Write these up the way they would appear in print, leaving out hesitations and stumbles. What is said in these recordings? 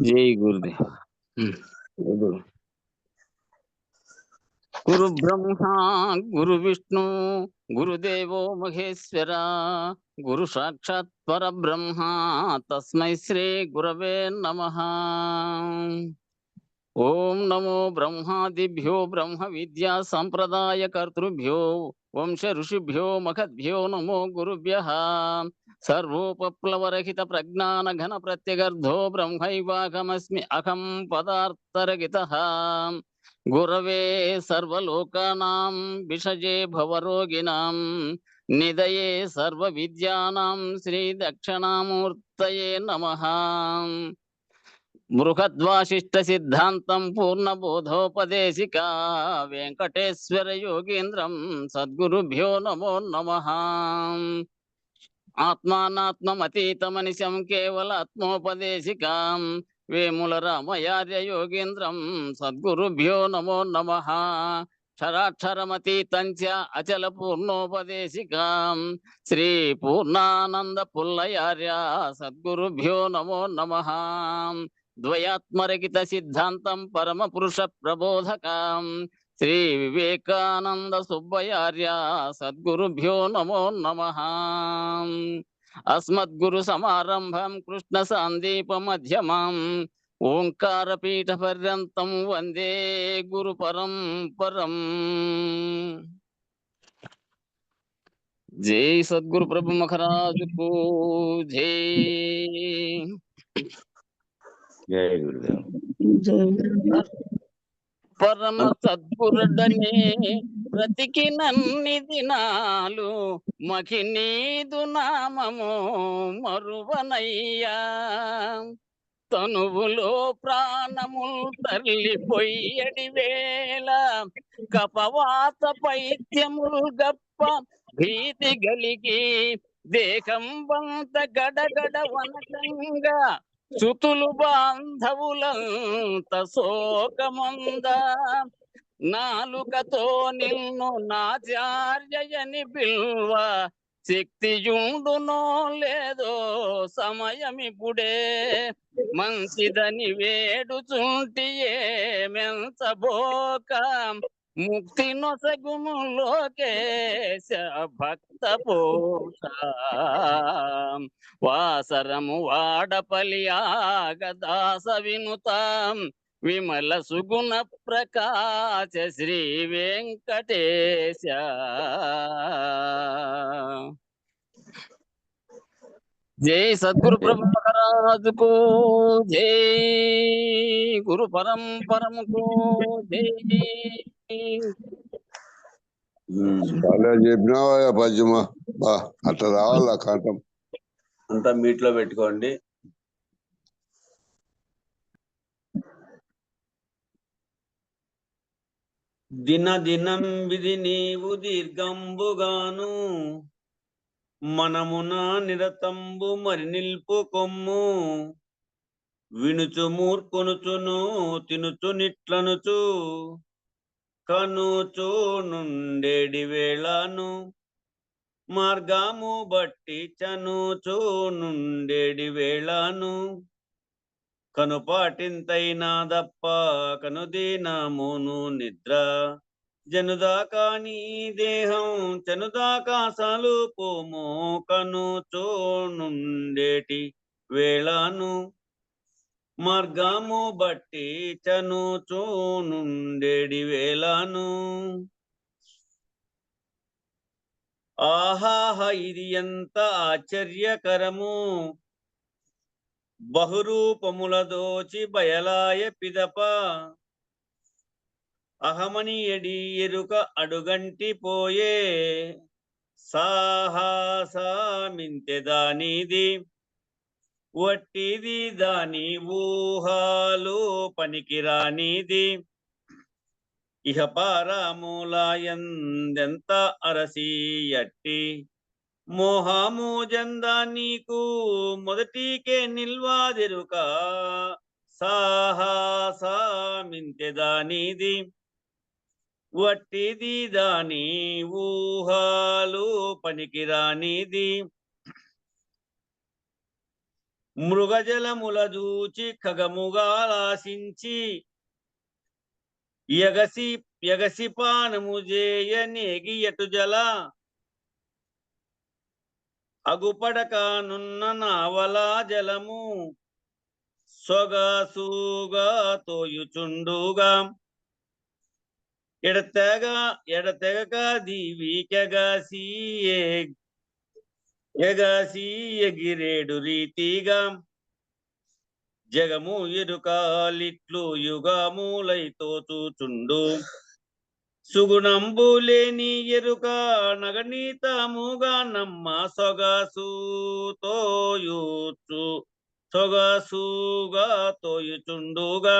జై గురుదేవ్. గురు గురు బ్రహ్మ గురు విష్ణు గురుదేవో మహేశ్వర గురు సాక్షాత్ పరబ్రహ్మ తస్మై శ్రీ గురవే నమః. ఓం నమో బ్రహ్మాదిభ్యో బ్రహ్మ విద్యా సంప్రదాయ కర్తృభ్యో వంశ ఋషిభ్యో మఖద్భ్యో నమో గురుభ్యః. సర్వోపప్లవరహిత ప్రజ్ఞాన ఘన ప్రత్యగర్ధో బ్రహ్మైవాహమస్మి అహం పదార్థరహితః. గురవే సర్వలోకానాం విషజే భవరోగిణాం నిదయే సర్వ విద్యానాం శ్రీ దక్షిణామూర్తయే నమః. బృహద్వాసిష్ట సిద్ధాంతం పూర్ణబోధోపదేశికా వెంకటేశ్వర యోగీంద్రం సద్గురుభ్యో నమో నమః. ఆత్మానాత్మమతీతమనిశం కేవలాత్మోపదేశికాం వేముల రామయార్య యోగీంద్రం సద్గురుభ్యో నమో నమః. క్షరాక్షరమతీతం చ అచల పూర్ణోపదేశికాం శ్రీ పూర్ణానంద పుల్లయార్య సద్గురుభ్యో నమో నమః. ద్వయాత్మరహిత సిద్ధాంతం పరమ పురుష ప్రబోధకాం శ్రీ వివేకానంద సుబ్బయార్య సద్గురుభ్యో నమో నమః. అస్మద్గురు సమారంభం కృష్ణ సాందీప మధ్యమం ఓంకార పీఠ పర్యంతం వందే గురు పరంపరం. జై సద్గురు ప్రభు మహారాజుకు జై. జై గురుదేవ్. పరమ సద్గురుడనే బ్రతికి నన్ని దినాలు మఖినీదు నామము మరువనయ్యా. తనువులో ప్రాణముల్ తల్లిపోయ్యడి వేళ కపవాత పైత్యముల్ గప్ప భీతి గలిగి దేహం వంత గడగడ వనకంగా సుతులు బాంధవులంత శోకమంద. నాలుకతో నిన్ను నాచార్యని పిల్వ శక్తియుండునో లేదో సమయమిప్పుడే. మంచిదని వేడుచుంటియే మెంచబోక ముక్తి నొసగుము లోకేశ భక్త పోష. వాసరము వాడపలి ఆగదాస వినుతాం విమల సుగుణ ప్రకాశ శ్రీ వెంకటేశ. జై సద్గురు ప్రభు మహారాజుకు జై. గురు పరంపరముకు జై. చాలా చెప్పినావా పద్యమా? అట్లా రావాలా కంఠం అంతా మీట్లో పెట్టుకోండి. దినదినం విధి నీవు దీర్ఘంబుగాను మనమున నిరతంబు మరి నిల్పు కొమ్ము. వినుచు మూర్కొనుచును తినుచు నిట్లనుచు కనుచు నుండేడి వేళను మార్గము బట్టి చనుచు నుండేడి వేళను. కనుపాటింతైనా దప్ప కనుదీనమును నిద్ర జనుదాకా నీ దేహం చనుదాకా సలుపోమో కనుచు నుండేటి వేళను మార్గము బట్టి చనుచు నుండేడి వేళను. ఆహాహ ఇది ఎంత ఆశ్చర్యకరము బహురూపముల దోచి బయలాయ పిదప. అహమని ఎడి ఎరుక అడుగంటి పోయే సాహసమింతె దానిది వట్టిది దాని ఊహాలు పనికిరానిది. ఇహ పారమూలయందెంత అరసి అట్టి మోహము జందా నీకు మొదటికే నిల్వాదిరుక సాహసమింతె దానిది వట్టిది దాని ఊహాలు పనికిరానిది. మృగజలముల జూచి ఖగముగాలాసించి ఎగసి పానము జేయ నేగియటు జల అగుపడకానున్న నావలా జలము సొగసుగా తోయుచుండుగా ఎడతెగక దీవికెగసి ఎగిరేడు రీతిగా జగము ఎరుకాలిట్లు యుగములైతో చూచుండు సుగుణంబులేని ఎరుక నగనీతముగా నమ్మ సొగసుగా తోయుచుండుగా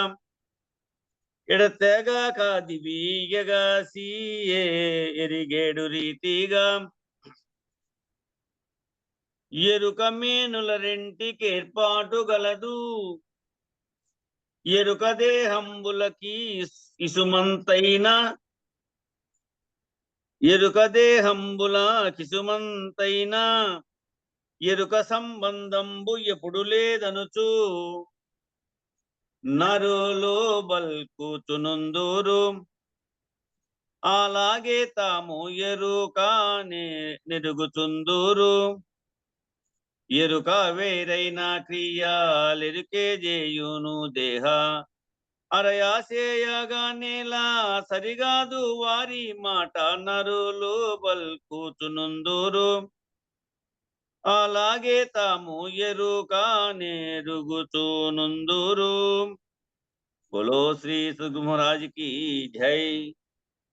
ఎడతెగక దివిగసి ఎరిగేడు రీతిగా ఎరుక మేనుల రెంటికేర్పాటు గలదు ఎరుక దేహంబులకి ఇసుమంతైన ఎరుక సంబంధంబు ఎప్పుడు లేదనుచు నరులు బల్కుచునుందురు అలాగే తాము ఎరుక నెరుగుచుందురు ఎరుక వేరైన క్రియలెరుకే చేయును దేహ అరయాసేయగా నేలా సరిగాదు వారి మాట నరులు బల్కుచునుందురు అలాగే తాము ఎరుక నెరుగుచునుందురు. బోలో శ్రీ సుగుమరాజుకి జై.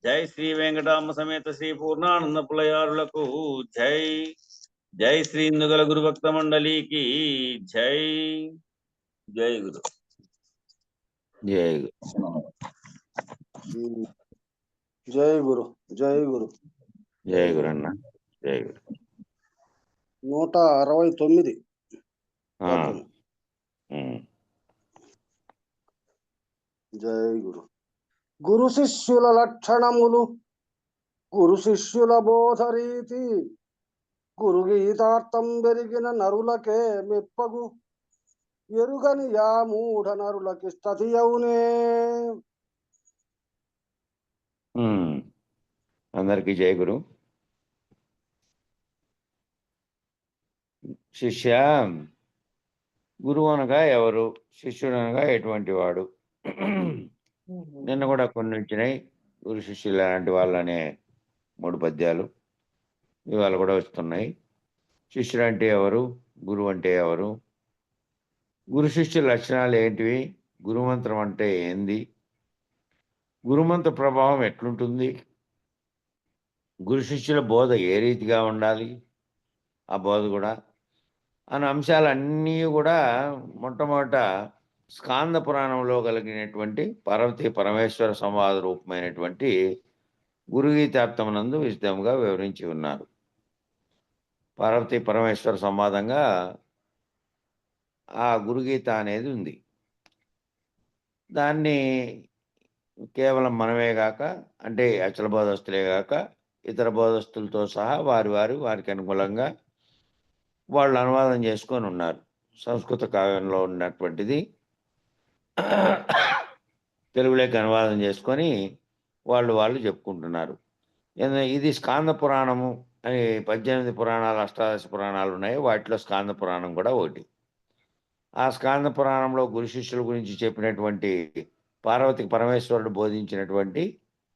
జై శ్రీ వెంకటామ సమేత శ్రీ పూర్ణానంద పులయారులకు జై. జై శ్రీ ఇందుగల గురు భక్త మండలికి జై. జై గురు. జై గురు. జై గురు. జై గురు. జై గురు అన్న. జై గురు. 169. జై గురు. గురు శిష్యుల లక్షణములు గురు శిష్యుల బోధరీతి గురు గీతార్థం పెరిగిన నరులకే మెప్పగు ఎరుగని యా మూఢ నరులకి స్థతి అవునే. అందరికీ జై గురు. శిష్య, గురువు అనగా ఎవరు, శిష్యుడు అనగా ఎటువంటి వాడు? నిన్న కూడా కొన్ని వచ్చినాయి. గురు శిష్యులు లాంటి వాళ్ళు అనే 3 పద్యాలు ఇవాళ కూడా వస్తున్నాయి. శిష్యుడు అంటే ఎవరు, గురువు అంటే ఎవరు, గురు శిష్యుల లక్షణాలు ఏంటివి, గురుమంత్రం అంటే ఏంది, గురుమంత్ర ప్రభావం ఎట్లుంటుంది, గురు శిష్యుల బోధ ఏ రీతిగా ఉండాలి, ఆ బోధ కూడా అనే అంశాలన్నీ కూడా మొట్టమొదట స్కాంద పురాణంలో కలిగినటువంటి పార్వతీ పరమేశ్వర సంవాద రూపమైనటువంటి గురుగీతార్థమునందు విశదంగా వివరించి ఉన్నారు. పార్వతీ పరమేశ్వర సంవాదంగా ఆ గురుగీత అనేది ఉంది. దాన్ని కేవలం మనమే కాక, అంటే అచల బోధస్తులే కాక ఇతర బోధస్తులతో సహా వారికి అనుకూలంగా వాళ్ళు అనువాదం చేసుకొని ఉన్నారు. సంస్కృత కావ్యంలో ఉన్నటువంటిది తెలుగులోకి అనువాదం చేసుకొని వాళ్ళు చెప్పుకుంటున్నారు. ఇది స్కాంద పురాణము అని 18 పురాణాలు, అష్టాదశ పురాణాలు ఉన్నాయి. వాటిలో స్కాంద పురాణం కూడా ఒకటి. ఆ స్కాంద పురాణంలో గురు శిష్యుల గురించి చెప్పినటువంటి పార్వతీ పరమేశ్వరుడు బోధించినటువంటి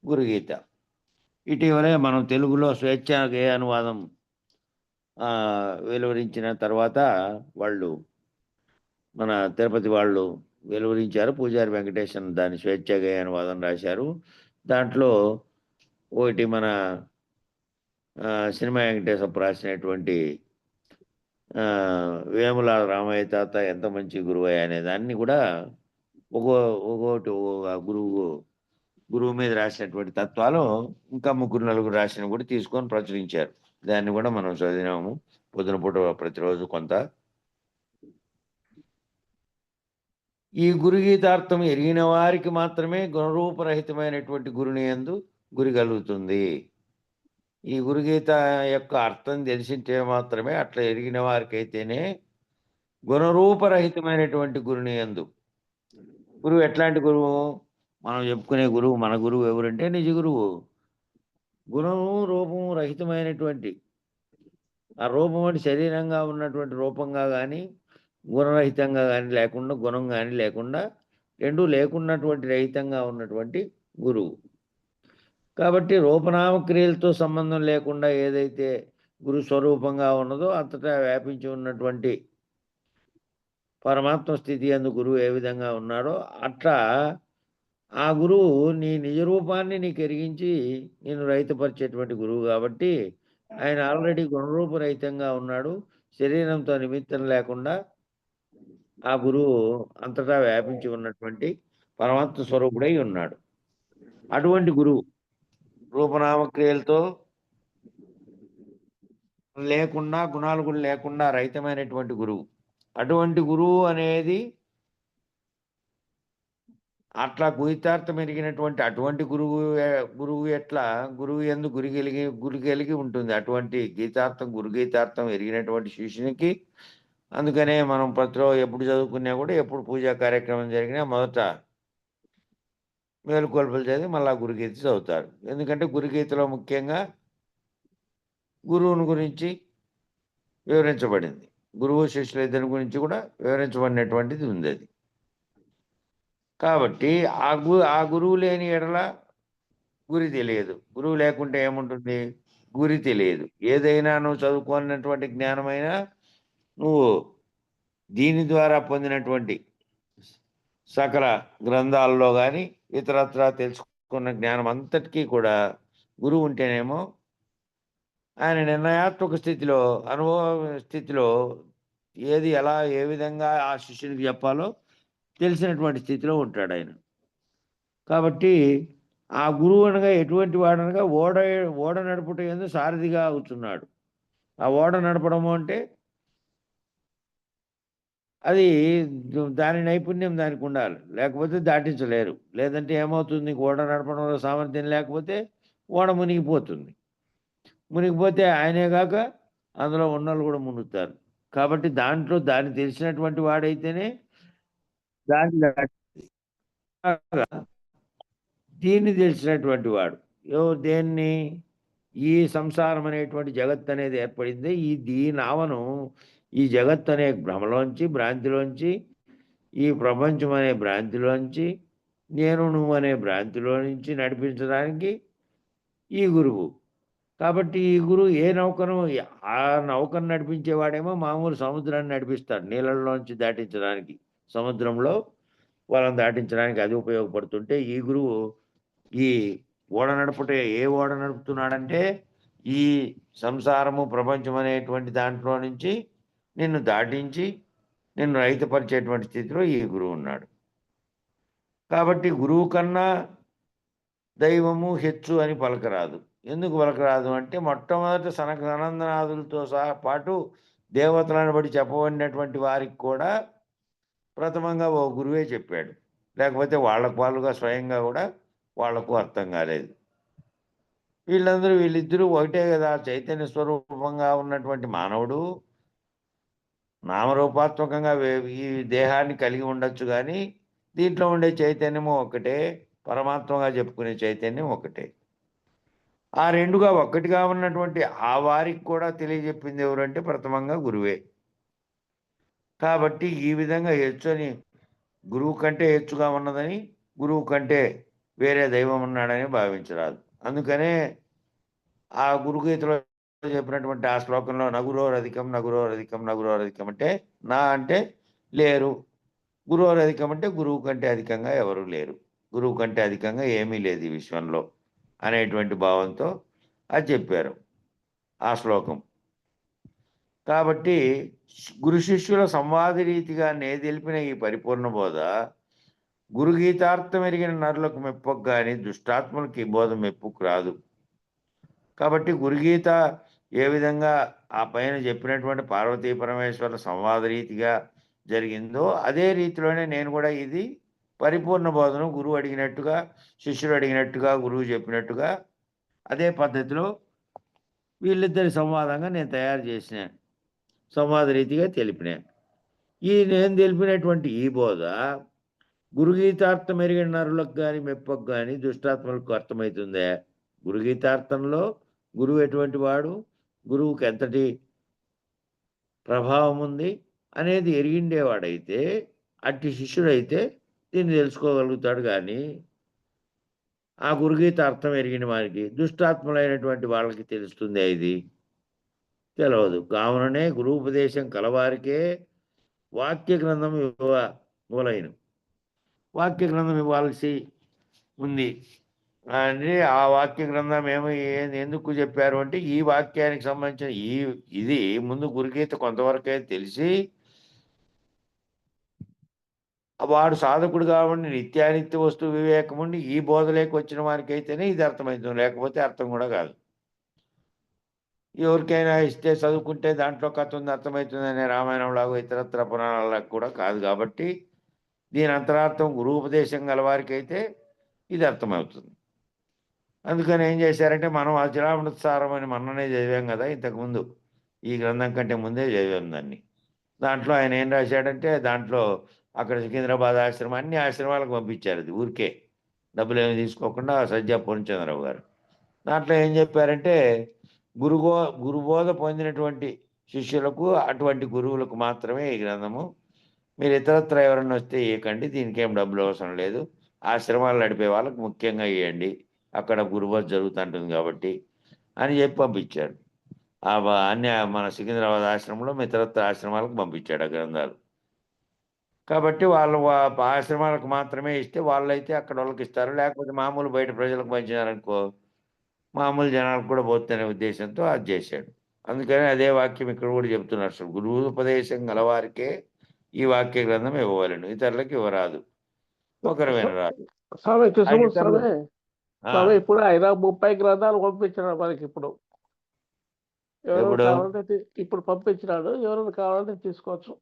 గురుగీత. ఇటీవలే మనం తెలుగులో స్వేచ్ఛా గేయ అనువాదం వెలువరించిన తర్వాత వాళ్ళు మన తిరుపతి వాళ్ళు వెలువరించారు. పూజారి వెంకటేశన్ దాని స్వేచ్ఛా గేయ అనువాదం రాశారు. దాంట్లో ఒకటి మన సినిమా వెంకటేశ్వర రాసినటువంటి వేముల రామయ్య తాత ఎంత మంచి గురువయ్య అనే దాన్ని కూడా ఒక్కొక్కటి గురువు మీద రాసినటువంటి తత్వాలు ఇంకా 3-4 రాసిన కూడా తీసుకొని ప్రచురించారు. దాన్ని కూడా మనం చదివినాము పొద్దున పూట ప్రతిరోజు కొంత. ఈ గురుగీతార్థం ఎరిగిన వారికి మాత్రమే గుణరూపరహితమైనటువంటి గురుని యందు గురి కలుగుతుంది. ఈ గురుగీత యొక్క అర్థం తెలిసింటే మాత్రమే, అట్లా ఎరిగిన వారికైతేనే గుణరూపరహితమైనటువంటి గురుని యందు. గురువు ఎట్లాంటి గురువు? మనం చెప్పుకునే గురువు, మన గురువు ఎవరంటే నిజ గురువు. గుణము రూపము రహితమైనటువంటి, ఆ రూపం అంటే శరీరంగా ఉన్నటువంటి రూపంగా కానీ, గుణరహితంగా కానీ లేకుండా, గుణం కానీ లేకుండా, రెండూ లేకున్నటువంటి రహితంగా ఉన్నటువంటి గురువు. కాబట్టి రూపనామక్రియలతో సంబంధం లేకుండా ఏదైతే గురు స్వరూపంగా ఉన్నదో అంతటా వ్యాపించి ఉన్నటువంటి పరమాత్మ స్థితి యందు గురువు ఏ విధంగా ఉన్నాడో అట్లా ఆ గురువు నీ నిజ రూపాన్ని నీకు ఎరిగించి నేను రహితపరిచేటువంటి గురువు. కాబట్టి ఆయన ఆల్రెడీ గుణరూపరహితంగా ఉన్నాడు. శరీరంతో నిమిత్తం లేకుండా ఆ గురువు అంతటా వ్యాపించి ఉన్నటువంటి పరమాత్మ స్వరూపుడై ఉన్నాడు. అటువంటి గురువు రూపనామక్రియలతో లేకుండా, గుణాలు కూడా లేకుండా రహితమైనటువంటి గురువు. అటువంటి గురువు అనేది అట్లా గురితార్థం ఎరిగినటువంటి అటువంటి గురువు ఎట్లా గురువు యందు గురి కలిగి ఉంటుంది. అటువంటి గీతార్థం, గురు గీతార్థం ఎరిగినటువంటి శిష్యునికి. అందుకనే మనం ప్రతిలో ఎప్పుడు చదువుకున్నా కూడా, ఎప్పుడు పూజా కార్యక్రమం జరిగినా మొదట మేలుకొల్పలు చదివి మళ్ళా గురుగీత చదువుతారు. ఎందుకంటే గురుగీతలో ముఖ్యంగా గురువుని గురించి వివరించబడింది. గురువు శిష్యుల ఇద్దరి గురించి కూడా వివరించబడినటువంటిది ఉంది అది. కాబట్టి ఆ గురువు లేని ఎడల గురి తెలియదు. గురువు లేకుంటే ఏముంటుంది? గురి తెలియదు. ఏదైనా నువ్వు చదువుకున్నటువంటి జ్ఞానమైనా, నువ్వు దీని ద్వారా పొందినటువంటి సకల గ్రంథాల్లో కానీ ఇతరత్రా తెలుసుకున్న జ్ఞానం అంతటికీ కూడా గురువు ఉంటేనేమో ఆయన నిర్ణయాత్మక స్థితిలో, అనుభవ స్థితిలో ఏది ఎలా ఏ విధంగా ఆ శిష్యునికి చెప్పాలో తెలిసినటువంటి స్థితిలో ఉంటాడు ఆయన. కాబట్టి ఆ గురువు అనగా ఎటువంటి వాడనగా ఓడ నడుపుట యందు సారథిగా అవుతున్నాడు. ఆ ఓడ నడపడము అంటే అది దాని నైపుణ్యం దానికి ఉండాలి, లేకపోతే దాటించలేరు. లేదంటే ఏమవుతుంది? ఓడ నడపడంలో సామర్థ్యం లేకపోతే ఓడ మునిగిపోతుంది. మునిగిపోతే ఆయనే కాక అందులో ఉన్నోళ్ళు కూడా మునుగుతారు. కాబట్టి దాన్ని తెలిసినటువంటి వాడైతేనే దాన్ని దీన్ని తెలిసినటువంటి వాడు దేన్ని? ఈ సంసారం అనేటువంటి జగత్ అనేది ఏర్పడింది. ఈ నావను ఈ జగత్ అనే భ్రమలోంచి, భ్రాంతిలోంచి, ఈ ప్రపంచం అనే భ్రాంతిలోంచి, నేను నువ్వు అనే భ్రాంతిలో నుంచి నడిపించడానికి ఈ గురువు. కాబట్టి ఈ గురువు ఏ నౌకను, ఆ నౌకను నడిపించేవాడేమో మామూలు సముద్రాన్ని నడిపిస్తాడు నీళ్ళలోంచి దాటించడానికి. సముద్రంలో వాళ్ళని దాటించడానికి అది ఉపయోగపడుతుంటే, ఈ గురువు ఈ ఓడ నడుపుటే ఏ ఓడ నడుపుతున్నాడంటే ఈ సంసారము, ప్రపంచం అనేటువంటి దాంట్లో నుంచి నిన్ను దాటించి నిన్ను రహితపరిచేటువంటి స్థితిలో ఈ గురువు ఉన్నాడు. కాబట్టి గురువు కన్నా దైవము హెచ్చు అని పలకరాదు. ఎందుకు పలకరాదు అంటే, మొట్టమొదట సనందనాదులతో పాటు దేవతలను బట్టి చెప్పబడినటువంటి వారికి కూడా ప్రథమంగా ఓ గురువే చెప్పాడు. లేకపోతే వాళ్ళుగా స్వయంగా కూడా వాళ్లకు అర్థం కాలేదు. వీళ్ళిద్దరూ ఒకటే కదా. చైతన్య స్వరూపంగా ఉన్నటువంటి మానవుడు నామరూపాత్మకంగా ఈ దేహాన్ని కలిగి ఉండొచ్చు, కానీ దీంట్లో ఉండే చైతన్యము ఒకటే, పరమాత్మగా చెప్పుకునే చైతన్యం ఒకటే. ఆ రెండుగా ఒక్కటిగా ఉన్నటువంటి ఆ వారికి కూడా తెలియజెప్పింది ఎవరంటే ప్రథమంగా గురువే. కాబట్టి ఈ విధంగా హెచ్చు అని, గురువు కంటే హెచ్చుగా ఉన్నదని, గురువు కంటే వేరే దైవం ఉన్నాడని భావించరాదు. అందుకనే ఆ గురుగీతలో చెప్పినటువంటి ఆ శ్లోకంలో నగురోరధికం నగురోరధికం నగురోరధికం అంటే, నా అంటే లేరు, గురువురధికం అంటే గురువు కంటే అధికంగా ఎవరు లేరు, గురువు కంటే అధికంగా ఏమీ లేదు ఈ విశ్వంలో అనేటువంటి భావంతో అది చెప్పారు ఆ శ్లోకం. కాబట్టి గురు శిష్యుల సంవాద రీతిగా తెలిపిన ఈ పరిపూర్ణ బోధ గురుగీతార్థం ఎరిగిన నరులకు మెప్పకు కానీ దుష్టాత్మలకి బోధ మెప్పుకు రాదు. కాబట్టి గురుగీత ఏ విధంగా ఆ పైన చెప్పినటువంటి పార్వతీ పరమేశ్వర సంవాద రీతిగా జరిగిందో అదే రీతిలోనే నేను కూడా ఇది పరిపూర్ణ బోధను గురువు అడిగినట్టుగా, శిష్యుడు అడిగినట్టుగా, గురువు చెప్పినట్టుగా అదే పద్ధతిలో వీళ్ళిద్దరి సంవాదంగా నేను తయారు చేసిన సంవాద రీతిగా తెలిపిన. ఈ నేను తెలిపినటువంటి ఈ బోధ గురుగీతార్థం ఎరిగిన నరులకు కానీ మెప్పకు కానీ దుష్టాత్మలకు అర్థమవుతుందే? గురుగీతార్థంలో గురువు ఎటువంటి వాడు, గురువుకి ఎంతటి ప్రభావం ఉంది అనేది ఎరిగిండేవాడైతే, అట్టి శిష్యుడైతే దీన్ని తెలుసుకోగలుగుతాడు. కానీ ఆ గురుగీత అర్థం ఎరిగిన వారికి, దుష్టాత్మలైనటువంటి వాళ్ళకి తెలుస్తుంది ఇది తెలియదు. కావుననే గురువుపదేశం కలవారికే వాక్య గ్రంథం ఇవ్వలేను. వాక్య గ్రంథం ఇవ్వాల్సి ఉంది. అంటే ఆ వాక్య గ్రంథం ఎందుకు చెప్పారు అంటే, ఈ వాక్యానికి సంబంధించిన ఇది ముందు గురుగీత కొంతవరకే తెలిసి వాడు సాధకుడు కాబట్టి నిత్యానిత్య వస్తు వివేకం ఉండి ఈ బోధలేకి వచ్చిన వారికి అయితేనే ఇది అర్థమవుతుంది, లేకపోతే అర్థం కూడా కాదు. ఎవరికైనా ఇస్తే చదువుకుంటే దాంట్లో కథ ఉంది అర్థమవుతుంది అనే రామాయణంలాగా ఇతరత్ర పురాణాలకు కూడా కాదు. కాబట్టి దీని అంతరార్థం గురువుపదేశం గల వారికి అయితే ఇది అర్థమవుతుంది. అందుకని ఏం చేశారంటే, మనం అజరామృతసారం అని మొన్ననే చదివాం కదా ఇంతకుముందు, ఈ గ్రంథం కంటే ముందే చదివాం దాన్ని. దాంట్లో ఆయన ఏం రాశాడంటే, దాంట్లో అక్కడ సికింద్రాబాద్ ఆశ్రమం అన్ని ఆశ్రమాలకు పంపించారు, అది ఊరికే డబ్బులు ఏమి తీసుకోకుండా, సజ్జా పూర్ణచంద్రరావు గారు. దాంట్లో ఏం చెప్పారంటే, గురుబోధ పొందినటువంటి శిష్యులకు, అటువంటి గురువులకు మాత్రమే ఈ గ్రంథము. మీరు ఇతరత్ర ఎవరన్నా వస్తే ఇవ్వకండి, దీనికి ఏం డబ్బులు అవసరం లేదు. ఆశ్రమాలు నడిపే వాళ్ళకు ముఖ్యంగా ఇవ్వండి, అక్కడ గురుబోధ జరుగుతుంటుంది కాబట్టి అని చెప్పి పంపించాడు. అన్ని మన సికింద్రాబాద్ ఆశ్రమంలో ఇతరత్ర ఆశ్రమాలకు పంపించాడు ఆ గ్రంథాలు. కాబట్టి వాళ్ళు ఆశ్రమాలకు మాత్రమే ఇస్తే వాళ్ళైతే అక్కడ వాళ్ళకి ఇస్తారు, లేకపోతే మామూలు బయట ప్రజలకు పంచినారనుకో మామూలు జనాలకు కూడా పోతున్న ఉద్దేశంతో అది చేశాడు. అందుకని అదే వాక్యం ఇక్కడ కూడా చెప్తున్నారు, అసలు గురువుపదేశం గలవారికే ఈ వాక్య గ్రంథం ఇవ్వవలను, ఇతరులకు ఇవ్వరాదు, ఒకరు వినరాదు. స్వామి కృష్ణమూర్తి స్వామి ఇప్పుడు ఆయన 30 గ్రంథాలు పంపించినాడు మనకి. ఇప్పుడు ఎవరైనా కావాలంటే ఇప్పుడు పంపించినాడు, ఎవరైనా కావాలంటే తీసుకోవచ్చు.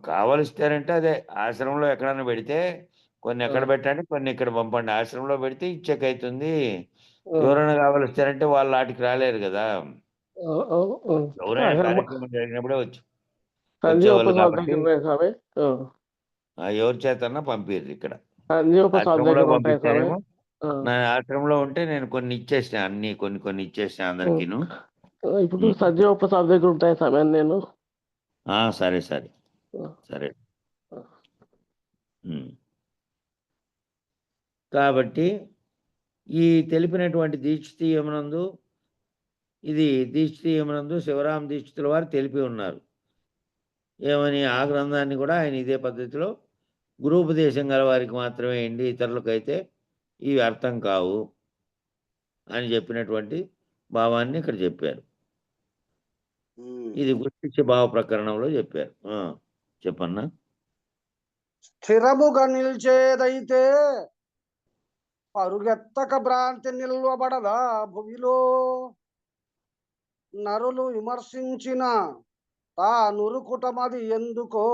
కావలిస్తారంటే అదే ఆశ్రమంలో ఎక్కడన్నా పెడితే కొన్ని ఎక్కడ పెట్టండి, కొన్ని ఇక్కడ పంపండి. ఆశ్రమంలో పెడితే ఇచ్చేక్ అవుతుంది. ఎవరైనా కావలిస్తారంటే వాళ్ళు వాటికి రాలేరు కదా, ఎవరైనా కార్యక్రమం జరిగినప్పుడే వచ్చి ఎవరి చేతన్నా పంపిర్రు. ఇక్కడ నా ఆశ్రమంలో ఉంటే నేను కొన్ని ఇచ్చేసిన, అన్ని కొన్ని ఇచ్చేసిన అందరికి. ఇప్పుడు సంజీవప్రసాద్ దగ్గర ఉంటాయి సమయం నేను. సరే సరే సరే. కాబట్టి ఈ తెలిపినటువంటి దీక్షితీయమునందు, ఇది దీక్షితీయమునందు శివరామ దీక్షితుల వారు తెలిపి ఉన్నారు. ఏమని? ఆ గ్రంథాన్ని కూడా ఆయన ఇదే పద్ధతిలో గురూపదేశం గల వారికి మాత్రమే అండి, ఇతరులకైతే ఇవి అర్థం కావు అని చెప్పినటువంటి భావాన్ని ఇక్కడ చెప్పారు. ఇది గుర్తించే భావ ప్రకరణంలో చెప్పారు. చెప్పన్నా. స్థిరముగా నిల్చేదైతే పరుగెత్తక భ్రాంతి నిల్వబడదా భువిలో, నరులు విమర్శించిన తా నురుకుటమది ఎందుకో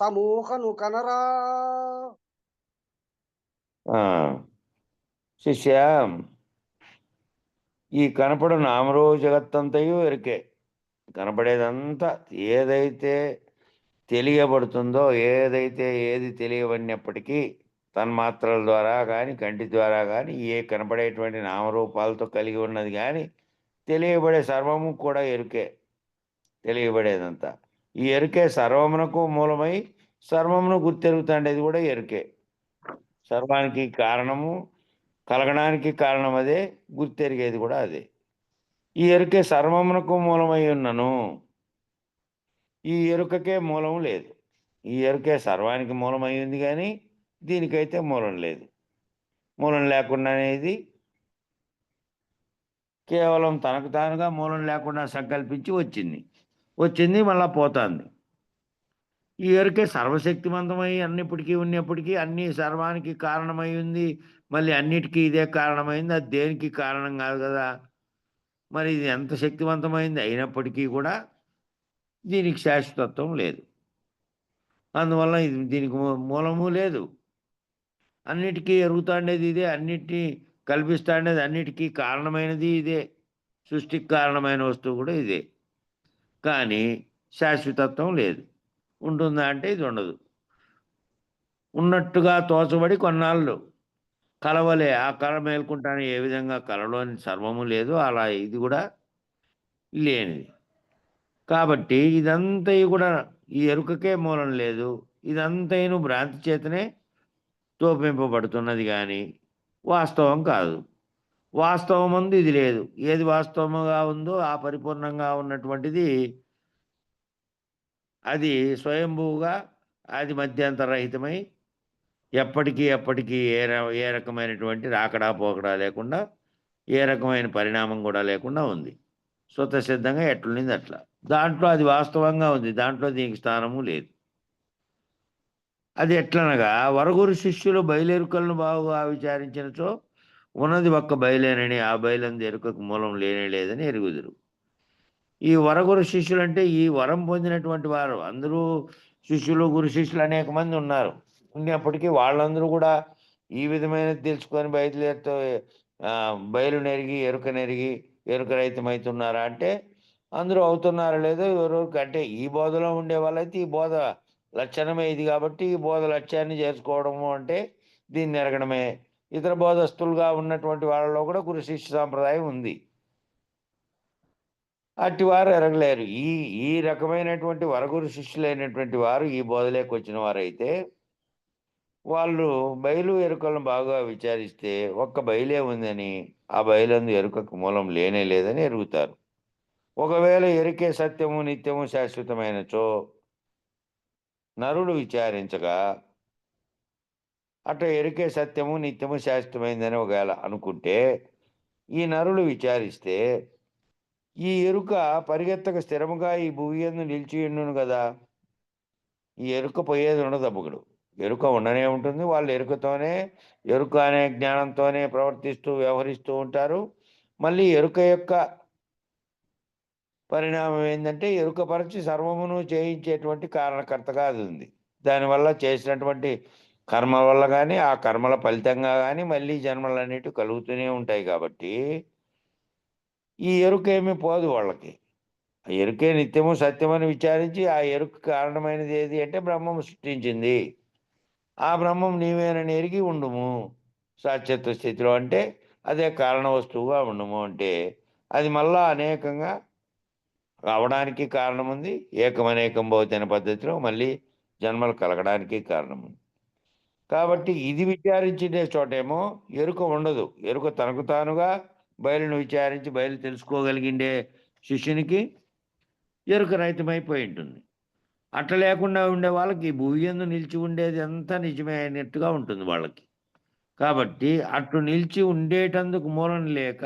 సమూహను కనరా. శిష్య, ఈ కనపడు నామరో జగత్తంతయు ఎరికే. కనపడేదంతా ఏదైతే తెలియబడుతుందో, ఏది తెలియబడినప్పటికీ తన్మాత్రల ద్వారా కానీ కంటి ద్వారా కానీ ఏ కనపడేటువంటి నామరూపాలతో కలిగి ఉన్నది కానీ తెలియబడే సర్వము కూడా ఎరుకే. తెలియబడేదంతా ఈ ఎరుకే సర్వమునకు మూలమై సర్వమును గుర్తెరుగుతాండేది కూడా ఎరుకే. సర్వానికి కారణము, కలగడానికి కారణం అదే, గుర్తెరిగేది కూడా అదే. ఈ ఎరుకే సర్వమునకు మూలమై ఉన్నను, ఈ ఎరుకకే మూలం లేదు. ఈ ఎరుకే సర్వానికి మూలమై ఉంది కానీ దీనికైతే మూలం లేదు. మూలం లేకుండా అనేది కేవలం తనకు తానుగా మూలం లేకుండా సంకల్పించి వచ్చింది మళ్ళా పోతుంది. ఈ ఎరుకే సర్వశక్తివంతమై అన్నిప్పటికీ ఉన్నప్పటికీ అన్ని సర్వానికి కారణమై ఉంది, మళ్ళీ అన్నిటికీ ఇదే కారణమైంది, అది దేనికి కారణం కాదు కదా. మరి ఇది ఎంత శక్తివంతమైంది అయినప్పటికీ కూడా దీనికి శాశ్వతత్వం లేదు. అందువల్ల దీనికి మూలము లేదు. అన్నిటికీ ఎరుగుతాండేది ఇదే, అన్నిటినీ కల్పిస్తాండేది, అన్నిటికీ కారణమైనది ఇదే, సృష్టికి కారణమైన వస్తువు కూడా ఇదే. కానీ శాశ్వతత్వం లేదు. ఉంటుందా అంటే ఇది ఉండదు. ఉన్నట్టుగా తోచబడి కొన్నాళ్ళు కలవలే, ఆ కళ మేల్కుంటాను ఏ విధంగా కళలోని సర్వము లేదు, అలా ఇది కూడా లేనిది. కాబట్టి ఇదంతా కూడా ఈ ఎరుకకే మూలం లేదు. ఇదంతైను భ్రాంతి చేతనే తోపింపబడుతున్నది కానీ వాస్తవం కాదు. వాస్తవం ముందు ఇది లేదు. ఏది వాస్తవముగా ఉందో ఆ పరిపూర్ణంగా ఉన్నటువంటిది అది స్వయంభూగా, అది మధ్యంతరహితమై ఎప్పటికీ ఏ రకమైనటువంటి రాకడా పోకడా లేకుండా, ఏ రకమైన పరిణామం కూడా లేకుండా ఉంది. స్వతసిద్ధంగా ఎట్లుంది అట్లా. దాంట్లో అది వాస్తవంగా ఉంది. దాంట్లో దీనికి స్థానము లేదు. అది ఎట్లనగా వరగురు శిష్యులు బయలెరుకలను బాగుగా విచారించినచో ఉన్నది ఒక్క బయలేనని, ఆ బయలంది ఎరుకకు మూలం లేనే లేదని ఎరుగుదురు. ఈ వరగురు శిష్యులు అంటే ఈ వరం పొందినటువంటి వారు అందరూ శిష్యులు, గురు శిష్యులు అనేక మంది ఉన్నారు. ఉన్నప్పటికీ వాళ్ళందరూ కూడా ఈ విధమైనది తెలుసుకొని బయలుదేరుతో బయలు నెరిగి ఎరుక రహితమవుతున్నారా అంటే అందరూ అవుతున్నారా లేదో ఎవరికి. అంటే ఈ బోధలో ఉండే వాళ్ళైతే ఈ బోధ లక్షణమే ఇది కాబట్టి ఈ బోధ లక్ష్యాన్ని చేసుకోవడము అంటే దీన్ని ఎరగడమే. ఇతర బోధస్తులుగా ఉన్నటువంటి వాళ్ళలో కూడా గురు శిష్య సాంప్రదాయం ఉంది. అట్టివారు ఎరగలేరు. ఈ రకమైనటువంటి వరగురు శిష్యులైనటువంటి వారు ఈ బోధలేకి వచ్చిన వారైతే వాళ్ళు బయలు ఎరుకలను బాగా విచారిస్తే ఒక్క బయలే ఉందని, ఆ బయలందు ఎరుకకు మూలం లేనే లేదని ఎరుగుతారు. ఒకవేళ ఎరుకే సత్యము నిత్యము శాశ్వతమైనచో నరుడు విచారించగా అట్లా ఎరుకే సత్యము నిత్యము శాశ్వతమైందని ఒకవేళ అనుకుంటే ఈ నరులు విచారిస్తే ఈ ఎరుక పరిగెత్తక స్థిరముగా ఈ భూమియందు నిలిచి ఉండును కదా. ఈ ఎరుక పోయేది ఉండదు. అప్పుడు ఎరుక ఉండనే ఉంటుంది. వాళ్ళు ఎరుక అనే జ్ఞానంతోనే ప్రవర్తిస్తూ వ్యవహరిస్తూ ఉంటారు. మళ్ళీ ఎరుక యొక్క పరిణామం ఏంటంటే ఎరుకపరచి సర్వమును చేయించేటువంటి కారణకర్తగా అది ఉంది. దానివల్ల చేసినటువంటి కర్మ వల్ల కానీ ఆ కర్మల ఫలితంగా కానీ మళ్ళీ జన్మలన్నిటి కలుగుతూనే ఉంటాయి. కాబట్టి ఈ ఎరుక ఏమీ పోదు వాళ్ళకి. ఆ ఎరుకే నిత్యము సత్యమని విచారించి ఆ ఎరుక కారణమైనది ఏది అంటే బ్రహ్మం సృష్టించింది. ఆ బ్రహ్మం నీవేనని ఎరిగి ఉండుము సాక్షాత్వ స్థితిలో అంటే అదే కారణ వస్తువుగా ఉండుము అంటే అది మళ్ళా అనేకంగా రావడానికి కారణం ఉంది. ఏకమనేకం భవతి అనే పద్ధతిలో మళ్ళీ జన్మలు కలగడానికి కారణం ఉంది. కాబట్టి ఇది విచారించే చోటేమో ఎరుక ఉండదు. ఎరుక తనకు తానుగా బయలును విచారించి బయలు తెలుసుకోగలిగిండే శిష్యునికి ఎరుక రహితమైపోయి ఉంటుంది. అట్లా లేకుండా ఉండే వాళ్ళకి భూయందు నిలిచి ఉండేది అంతా నిజమే అయినట్టుగా ఉంటుంది వాళ్ళకి. కాబట్టి అట్లు నిలిచి ఉండేటందుకు మూలం లేక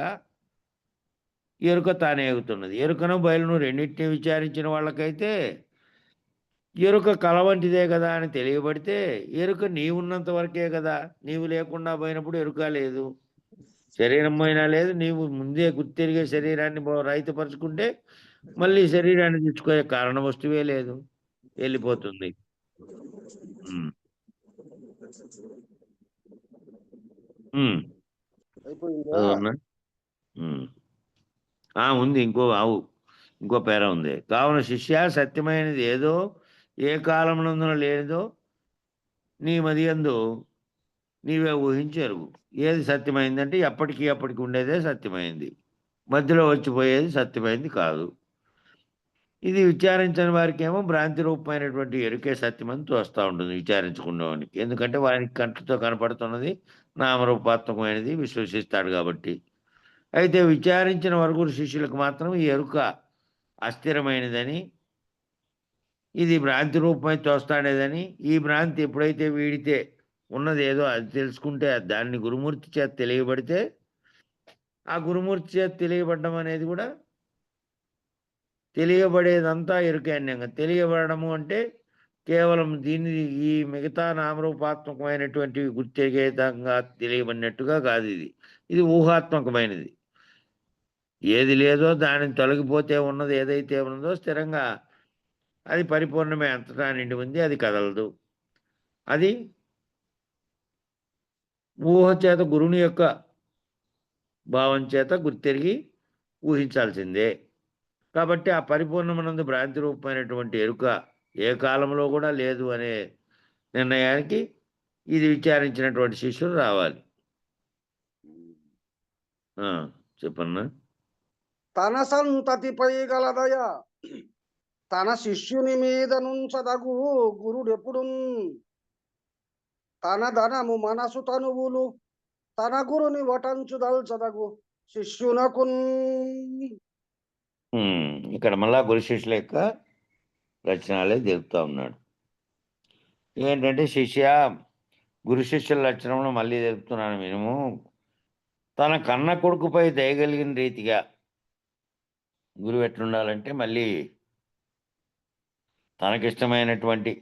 ఎరుక తానే ఎగుతున్నది. ఎరుకను బయలును రెండింటినీ విచారించిన వాళ్ళకైతే ఎరుక కల వంటిదే కదా అని తెలియబడితే ఎరుక నీవున్నంత వరకే కదా. నీవు లేకుండా పోయినప్పుడు ఎరుక లేదు, శరీరం పోయినా లేదు. నీవు ముందే గుర్తెరిగే శరీరాన్ని రహితపరుచుకుంటే మళ్ళీ శరీరాన్ని తెచ్చుకోయే కారణ వస్తువే లేదు, వెళ్ళిపోతుంది. ఉంది ఇంకో పేర ఉంది. కావున శిష్య సత్యమైనది ఏదో ఏ కాలమునందున లేదో నీ మదియందు నీవే ఊహించెరుగు. ఏది సత్యమైందంటే ఎప్పటికీ ఉండేదే సత్యమైంది, మధ్యలో వచ్చిపోయేది సత్యమైంది కాదు. ఇది విచారించని వారికి ఏమో భ్రాంతి రూపమైనటువంటి ఎరుకే సత్యమని తోస్తూ ఉంటుంది విచారించుకునేవానికి. ఎందుకంటే వారికి కంటితో కనపడుతున్నది నామరూపాత్మకమైనది విశ్వసిస్తాడు కాబట్టి. అయితే విచారించిన వరగురు శిష్యులకు మాత్రం ఈ ఎరుక అస్థిరమైనదని, ఇది భ్రాంతి రూపమై తోస్తాడేదని, ఈ భ్రాంతి ఎప్పుడైతే వీడితే ఉన్నది ఏదో అది తెలుసుకుంటే దాన్ని గురుమూర్తి చేత తెలియబడితే ఆ గురుమూర్తి చేత తెలియబడడం అనేది కూడా తెలియబడేదంతా ఎరుకేన్యంగా. తెలియబడము అంటే కేవలం దీన్ని ఈ మిగతా నామరూపాత్మకమైనటువంటి గుర్తిగేతంగా తెలియబడినట్టుగా కాదు. ఇది ఊహాత్మకమైనది. ఏది లేదో దానిని తొలగిపోతే ఉన్నది ఏదైతే ఉన్నదో స్థిరంగా అది పరిపూర్ణమే, అంతటా నిండి ఉంది, అది కదలదు. అది ఊహ చేత గురుని యొక్క భావం చేత గుర్తెరిగి ఊహించాల్సిందే. కాబట్టి ఆ పరిపూర్ణమునందు భ్రాంతి రూపమైనటువంటి ఎరుక ఏ కాలంలో కూడా లేదు అనే నిర్ణయానికి ఇది విచారించినటువంటి శిష్యులు రావాలి. చెప్పన్నా. తన సంతతిపై గలదయ తన శిష్యుని మీద నుంచదగు గురుడెప్పుడు తన ధనము మనసు తనువులు తన గురుని వటంచుదల్చదగు శిష్యునకు. ఇక్కడ మళ్ళా గురు శిష్యుల యొక్క లక్షణాలే తెలుపుతా ఉన్నాడు. ఏంటంటే గురు శిష్యుల లక్షణంలో మళ్ళీ తెలుపుతున్నాను మేము. తన కన్న కొడుకుపై దయగలిగిన రీతిగా గురువు ఎట్లుండాలంటే మళ్ళీ తనకిష్టమైనటువంటి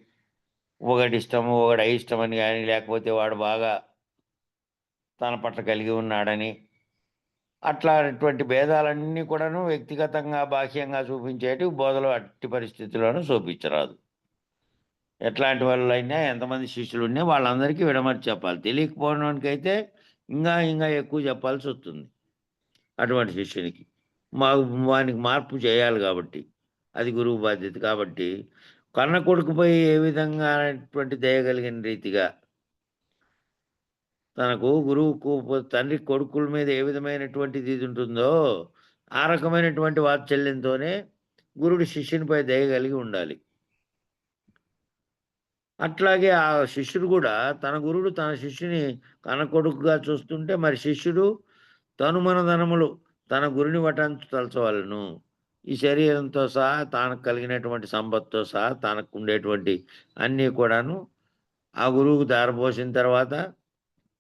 ఒకటి ఇష్టము ఒకటి అయిష్టమని కానీ, లేకపోతే వాడు బాగా తన పట్ల కలిగి ఉన్నాడని, అట్లాంటి భేదాలన్నీ కూడాను వ్యక్తిగతంగా బాహ్యంగా చూపించేటి బోధలో అట్టి పరిస్థితుల్లోనూ చూపించరాదు. ఎట్లాంటి వాళ్ళైనా ఎంతమంది శిష్యులు ఉన్నా వాళ్ళందరికీ విడమర్చి చెప్పాలి. తెలియకపోవడానికైతే ఇంకా ఇంకా ఎక్కువ చెప్పాల్సి వస్తుంది. అటువంటి శిష్యునికి వానికి మార్పు చేయాలి కాబట్టి అది గురువు బాధ్యత. కాబట్టి కన్న కొడుకుపై ఏ విధంగా దయగలిగిన రీతిగా తనకు గురువుకు తండ్రి కొడుకుల మీద ఏ విధమైనటువంటిది ఇది ఉంటుందో ఆ రకమైనటువంటి వాత్సల్యంతోనే గురుడు శిష్యునిపై దయ కలిగి ఉండాలి. అట్లాగే ఆ శిష్యుడు కూడా తన గురుడు తన శిష్యుని కన్న కొడుకుగా చూస్తుంటే మరి శిష్యుడు తను మన ధనములు తన గురుని వటాంచు తలచవలను. ఈ శరీరంతో సహా తనకు కలిగినటువంటి సంపత్తో సహా తనకు ఉండేటువంటి అన్నీ కూడాను ఆ గురువుకు దారపోసిన తర్వాత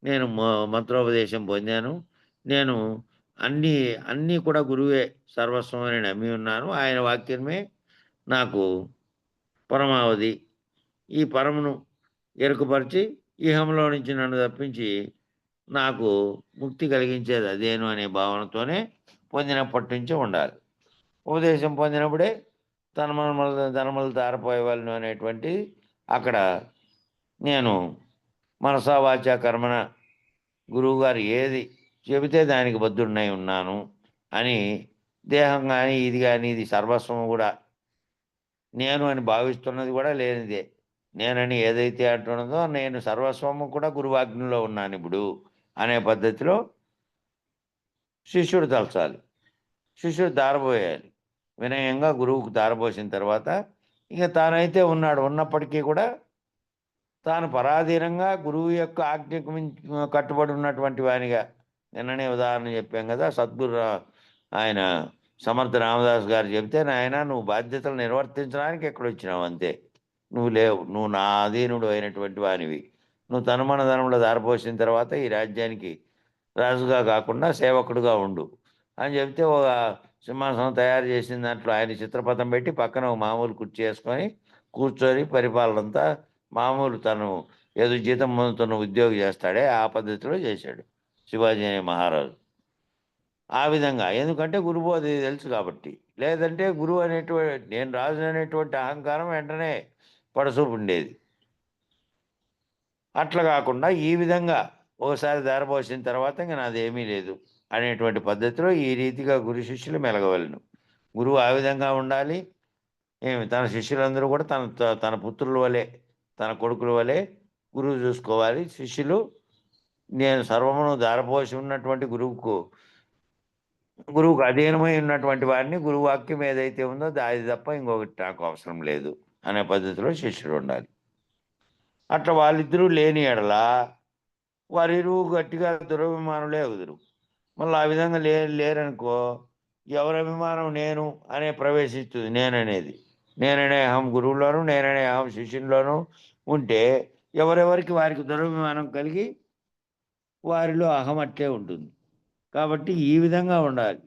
నేను మంత్రోపదేశం పొందాను, నేను అన్నీ కూడా గురువే సర్వస్వం అని నమ్మి ఉన్నాను, ఆయన వాక్యమే నాకు పరమావధి, ఈ పరమును ఎరుకపరిచి ఇహంలో నుంచి నన్ను తప్పించి నాకు ముక్తి కలిగించేది అదేను అనే భావనతోనే పొందినప్పటి నుంచే ఉండాలి. ఉపదేశం పొందినప్పుడే ధనములు దారిపోయే వాళ్ళను అనేటువంటి అక్కడ నేను మనసా వాచా కర్మన గురువుగారు ఏది చెబితే దానికి బద్ధుడినై ఉన్నాను అని దేహం కానీ ఇది కానీ ఇది సర్వస్వం కూడా నేను అని భావిస్తున్నది కూడా లేనిదే. నేనని ఏదైతే అంటున్నదో నేను సర్వస్వము కూడా గురువాజ్ఞలో ఉన్నాను ఇప్పుడు అనే పద్ధతిలో శిష్యుడు తలచాలి, శిష్యుడు దారబోయాలి. వినయంగా గురువుకు దారబోసిన తర్వాత ఇక తానైతే ఉన్నప్పటికీ కూడా తాను పరాధీనంగా గురువు యొక్క ఆజ్ఞకు కట్టుబడి ఉన్నటువంటి వానిగా, నిన్ననే ఉదాహరణ చెప్పాం కదా, సద్గురు ఆయన సమర్థ రామదాస్ గారు చెప్తే, నాయన నువ్వు బాధ్యతలు నిర్వర్తించడానికి ఎక్కడ వచ్చినావు అంతే, నువ్వు లేవు, నువ్వు నా అధీనుడు అయినటువంటి వానివి, నువ్వు తనుమన ధనంలో దారిపోసిన తర్వాత ఈ రాజ్యానికి రాజుగా కాకుండా సేవకుడుగా ఉండు అని చెప్తే ఒక సింహాసనం తయారు చేసిన దాంట్లో ఆయన చిత్రపటం పెట్టి పక్కన ఒక మామూలు కుర్చీ వేసుకొని కూర్చొని పరిపాలనంతా మామూలు తను ఏదో జీతం పొందుతున్న ఉద్యోగి చేస్తాడే ఆ పద్ధతిలో చేశాడు శివాజీ అనే మహారాజు. ఆ విధంగా, ఎందుకంటే గురువు అది తెలుసు కాబట్టి. లేదంటే గురువు అనేటువంటి నేను రాజు అనేటువంటి అహంకారం వెంటనే పడసూపు ఉండేది. అట్లా కాకుండా ఈ విధంగా ఒకసారి దారపోసిన తర్వాత ఇంకా నాదేమీ లేదు అనేటువంటి పద్ధతిలో ఈ రీతిగా గురు శిష్యులు మెలగవలను. గురువు ఆ విధంగా ఉండాలి. తన శిష్యులందరూ కూడా తన పుత్రుల వలె తన కొడుకుల వలె గురువు చూసుకోవాలి. శిష్యులు నేను సర్వమును దారపోసి ఉన్నటువంటి గురువుకు అధీనమై ఉన్నటువంటి వారిని గురువు వాక్యం ఏదైతే ఉందో అది తప్ప ఇంకొకటి నాకు అవసరం లేదు అనే పద్ధతిలో శిష్యుడు ఉండాలి. అట్లా వాళ్ళిద్దరూ లేని ఎడల వారిరువు గట్టిగా దురభిమానులే ఎదురు. మళ్ళీ ఆ విధంగా లేరనుకో ఎవరి అభిమానం నేను అనే ప్రవేశిస్తుంది. నేననే అహం గురువులోను నేననే అహం శిష్యుల్లోనూ ఉంటే ఎవరెవరికి వారికి దురభిమానం కలిగి వారిలో అహం అట్లే ఉంటుంది. కాబట్టి ఈ విధంగా ఉండాలి.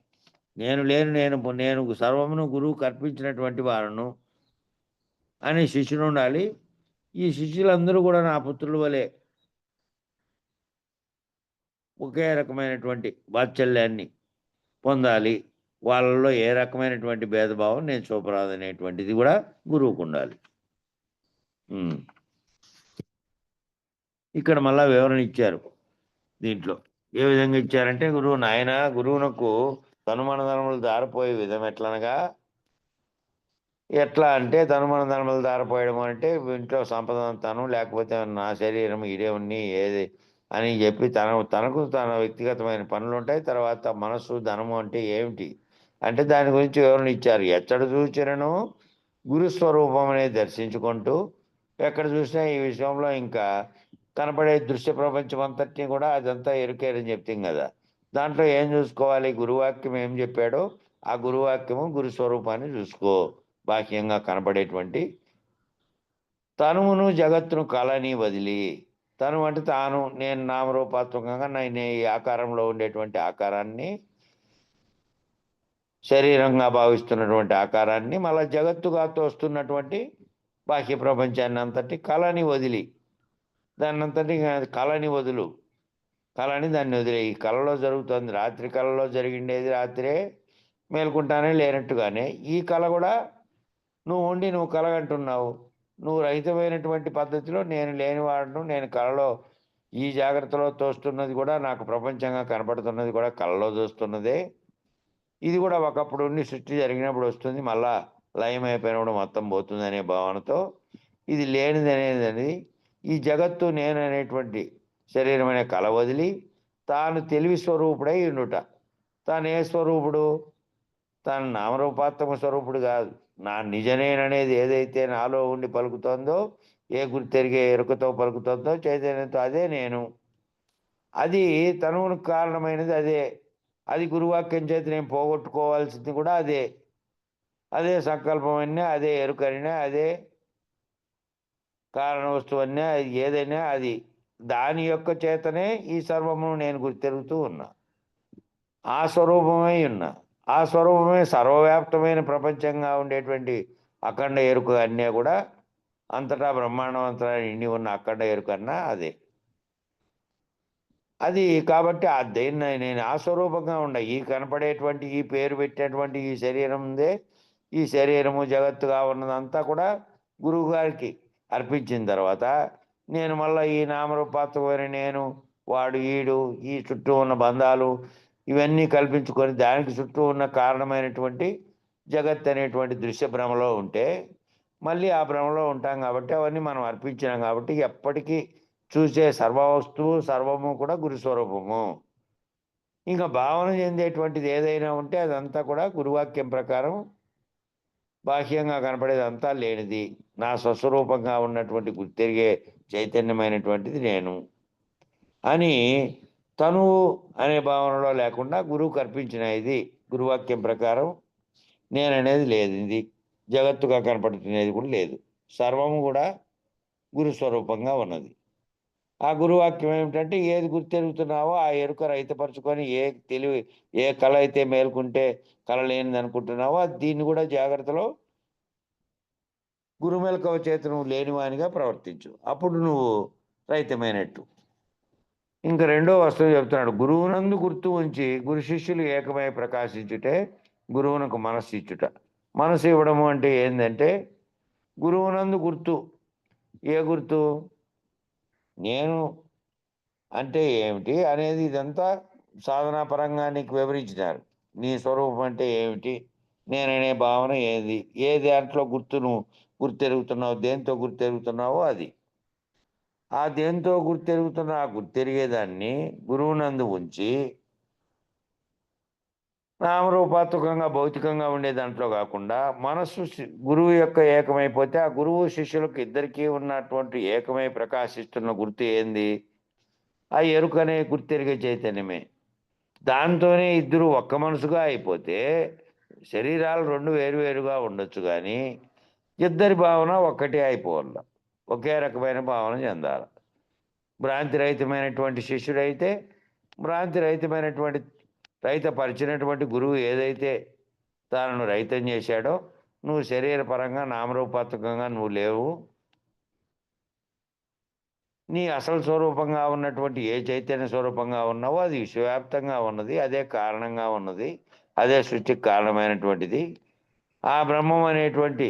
నేను సర్వమును గురువు కల్పించినటువంటి వారును అని శిష్యుడు ఉండాలి. ఈ శిష్యులందరూ కూడా నా పుత్రుల వలె ఒకే రకమైనటువంటి వాత్సల్యాన్ని పొందాలి. వాళ్ళలో ఏ రకమైనటువంటి భేదభావం నేను చూపరాదనేటువంటిది కూడా గురువుకు ఉండాలి. ఇక్కడ మళ్ళా వివరణ ఇచ్చారు. దీంట్లో ఏ విధంగా ఇచ్చారంటే గురువునకు తనుమనధనములు దారిపోయే విధం ఎట్లనగా ఎట్లా అంటే తనుమన ధనములు దారపోయడం అంటే ఇంట్లో సంపద తను లేకపోతే నా శరీరం ఇదే ఉన్ని ఏది అని చెప్పి తనకు తన వ్యక్తిగతమైన పనులు ఉంటాయి. తర్వాత మనస్సు ధనము అంటే ఏమిటి అంటే దాని గురించి వివరణ ఇచ్చారు. ఎచ్చట చూచినను గురుస్వరూపం అనేది దర్శించుకుంటూ ఎక్కడ చూసినా ఈ విషయంలో ఇంకా కనపడే దృశ్య ప్రపంచం అంతటినీ కూడా అదంతా ఎరుకేరని చెప్తాం కదా. దాంట్లో ఏం చూసుకోవాలి? గురువాక్యం ఏం చెప్పాడో ఆ గురువాక్యము గురుస్వరూపాన్ని చూసుకో. బాహ్యంగా కనపడేటువంటి తనువును జగత్తును కళని వదిలి, తను అంటే తాను, నేను నామరూపాత్మకంగా నేను ఈ ఆకారంలో ఉండేటువంటి ఆకారాన్ని, శరీరంగా భావిస్తున్నటువంటి ఆకారాన్ని, మళ్ళా జగత్తుగా తోస్తున్నటువంటి బాహ్య ప్రపంచాన్ని అంతటి కళని వదిలి, దాన్ని అంతటి కళని వదులు, కళని దాన్ని వదిలే. ఈ కళలో జరుగుతుంది, రాత్రి కళలో జరిగిండేది రాత్రే మేల్కుంటానే లేనట్టుగానే ఈ కళ కూడా నువ్వు ఉండి నువ్వు కలగంటున్నావు. నువ్వు రహితమైనటువంటి పద్ధతిలో నేను లేనివాడను, నేను కళలో ఈ జాగ్రత్తలో తోస్తున్నది కూడా నాకు ప్రపంచంగా కనపడుతున్నది కూడా కళలో చూస్తున్నదే. ఇది కూడా ఒకప్పుడు ఉండి సృష్టి జరిగినప్పుడు వస్తుంది, మళ్ళా లయం అయిపోయినప్పుడు మొత్తం పోతుంది అనే భావనతో ఇది లేనిది అనేది ఈ జగత్తు నేను అనేటువంటి శరీరం అనే కళ వదిలి తాను తెలివి స్వరూపుడై ఉండుట. తాను ఏ స్వరూపుడు? తాను నామరూపాత్మక స్వరూపుడు కాదు. నా నిజనేననేది ఏదైతే నాలో ఉండి పలుకుతుందో, ఏ గుర్తెరిగే ఎరుకతో పలుకుతుందో చైతన్యంతో, అదే నేను. అది తనువునికి కారణమైనది అదే. అది గురువాక్యం చేత నేను పోగొట్టుకోవాల్సింది కూడా అదే. అదే సంకల్పమైనా, అదే ఎరుకైనా, అదే కారణ వస్తువన్నా, ఏదైనా అది దాని యొక్క చేతనే ఈ సర్వమును నేను గుర్తెరుగుతూ ఉన్నా. ఆ స్వరూపమై ఉన్నా. ఆ స్వరూపమే సర్వవ్యాప్తమైన ప్రపంచంగా ఉండేటువంటి అఖండ ఎరుక అన్నీ కూడా అంతటా బ్రహ్మాండం అంతటా నిండి ఉన్న అఖండ ఎరుక అన్నా అదే. అది కాబట్టి ఆ దేన్ని నేను ఆ స్వరూపంగా ఉండ, ఈ కనపడేటువంటి ఈ పేరు పెట్టేటువంటి ఈ శరీరం ఉందే, ఈ శరీరము జగత్తుగా ఉన్నదంతా కూడా గురువు గారికి అర్పించిన తర్వాత నేను మళ్ళీ ఈ నామరూపాత్మకమైన నేను, వాడు, ఈడు, ఈ చుట్టూ ఉన్న బంధాలు ఇవన్నీ కల్పించుకొని దానికి చుట్టూ ఉన్న కారణమైనటువంటి జగత్ అనేటువంటి దృశ్య భ్రమలో ఉంటే మళ్ళీ ఆ భ్రమలో ఉంటాం కాబట్టి అవన్నీ మనం అర్పించినాం కాబట్టి ఎప్పటికీ చూసే సర్వవస్తువు సర్వము కూడా గురుస్వరూపము. ఇంకా భావన చెందేటువంటిది ఏదైనా ఉంటే అదంతా కూడా గురువాక్యం ప్రకారం బాహ్యంగా కనపడేదంతా లేనిది, నా స్వస్వరూపంగా ఉన్నటువంటి గుర్తెరిగే చైతన్యమైనటువంటిది నేను అని తనువు అనే భావనలో లేకుండా గురువుకు అర్పించిన ఇది గురువాక్యం ప్రకారం నేననేది లేదు. ఇది జగత్తుగా కనపడుతున్నది కూడా లేదు. సర్వము కూడా గురుస్వరూపంగా ఉన్నది. ఆ గురువాక్యం ఏమిటంటే ఏది గుర్తెరుగుతున్నావో ఆ ఎరుక రహితపరుచుకొని ఏ కళ అయితే మేల్కుంటే కళ లేనిది అనుకుంటున్నావో దీన్ని కూడా జాగ్రత్తలో గురుమెలకువ చేత నువ్వు లేనివానిగా ప్రవర్తించు. అప్పుడు నువ్వు రహితమైనట్టు. ఇంకా రెండో వస్తువు చెప్తున్నాడు. గురువునందు గుర్తు ఉంచి గురు శిష్యులు ఏకమై ప్రకాశించుటే గురువునకు మనస్సు ఇచ్చుట. మనసు ఇవ్వడము అంటే ఏంటంటే గురువునందు గుర్తు. ఏ గుర్తు? నేను అంటే ఏమిటి అనేది ఇదంతా సాధనాపరంగా నీకు వివరించినారు. నీ స్వరూపం అంటే ఏమిటి, నేననే భావన ఏది, ఏ దాంట్లో గుర్తును గుర్తెరుగుతున్నావు, దేంతో గుర్తెరుగుతున్నావో అది. ఆ దేంతో గుర్తెరుగుతున్న ఆ గుర్తెరిగేదాన్ని గురువునందు ఉంచి నామరూపాత్మకంగా భౌతికంగా ఉండే దాంట్లో కాకుండా మనస్సు గురువు యొక్క ఏకమైపోతే ఆ గురువు శిష్యులకు ఇద్దరికీ ఉన్నటువంటి ఏకమై ప్రకాశిస్తున్న గుర్తు ఏంది? ఆ ఎరుకనే గుర్తెరిగే చైతన్యమే. దాంతోనే ఇద్దరు ఒక్క మనసుగా అయిపోతే శరీరాలు రెండు వేరువేరుగా ఉండొచ్చు కానీ ఇద్దరి భావన ఒక్కటే అయిపోవాల, ఒకే రకమైన భావన చెందాలి. భ్రాంతి రహితమైనటువంటి శిష్యుడైతే భ్రాంతి రహితమైనటువంటి రహితపరిచినటువంటి గురువు ఏదైతే తాను రహితం చేశాడో, నువ్వు శరీరపరంగా నామరూపాత్మకంగా నువ్వు లేవు, నీ అసలు స్వరూపంగా ఉన్నటువంటి ఏ చైతన్య స్వరూపంగా ఉన్నావో అది విశ్వవ్యాప్తంగా ఉన్నది, అదే కారణంగా ఉన్నది, అదే సృష్టికి కారణమైనటువంటిది. ఆ బ్రహ్మం అనేటువంటి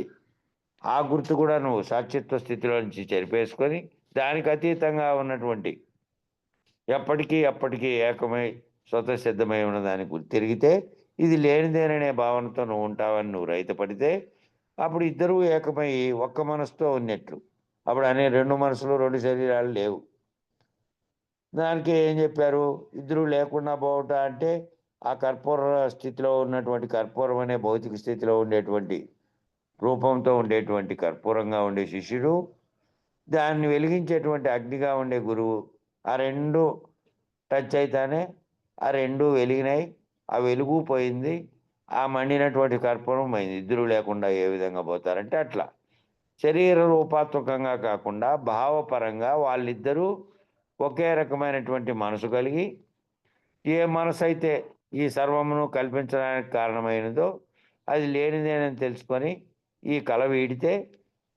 ఆ గుర్తు కూడా నువ్వు సాక్షిత్వ స్థితిలో నుంచి చెరిపేసుకొని దానికి అతీతంగా ఉన్నటువంటి ఎప్పటికీ ఏకమై స్వతసిద్ధమై ఉన్న దానికి తిరిగితే ఇది లేనిదేననే భావనతో నువ్వు ఉంటావని నువ్వు రహితపడితే అప్పుడు ఇద్దరూ ఏకమై ఒక్క మనసుతో ఉన్నట్లు. అప్పుడు అనే 2 మనసులు 2 శరీరాలు లేవు. దానికి ఏం చెప్పారు? ఇద్దరు లేకుండా పోవట అంటే ఆ కర్పూర స్థితిలో ఉన్నటువంటి కర్పూరం అనే భౌతిక స్థితిలో ఉండేటువంటి రూపంతో ఉండేటువంటి కర్పూరంగా ఉండే శిష్యుడు, దాన్ని వెలిగించేటువంటి అగ్నిగా ఉండే గురువు, ఆ 2 టచ్ అయితేనే ఆ 2 వెలిగినాయి. ఆ వెలుగు పోయింది. ఆ మండినటువంటి కర్పూరం పోయింది. ఇద్దరు లేకుండా ఏ విధంగా పోతారంటే అట్లా. శరీర రూపాత్మకంగా కాకుండా భావపరంగా వాళ్ళిద్దరూ ఒకే రకమైనటువంటి మనసు కలిగి, ఏ మనసు అయితే ఈ సర్వమును కల్పించడానికి కారణమైనదో అది లేనిదేనని తెలుసుకొని ఈ కల వీడితే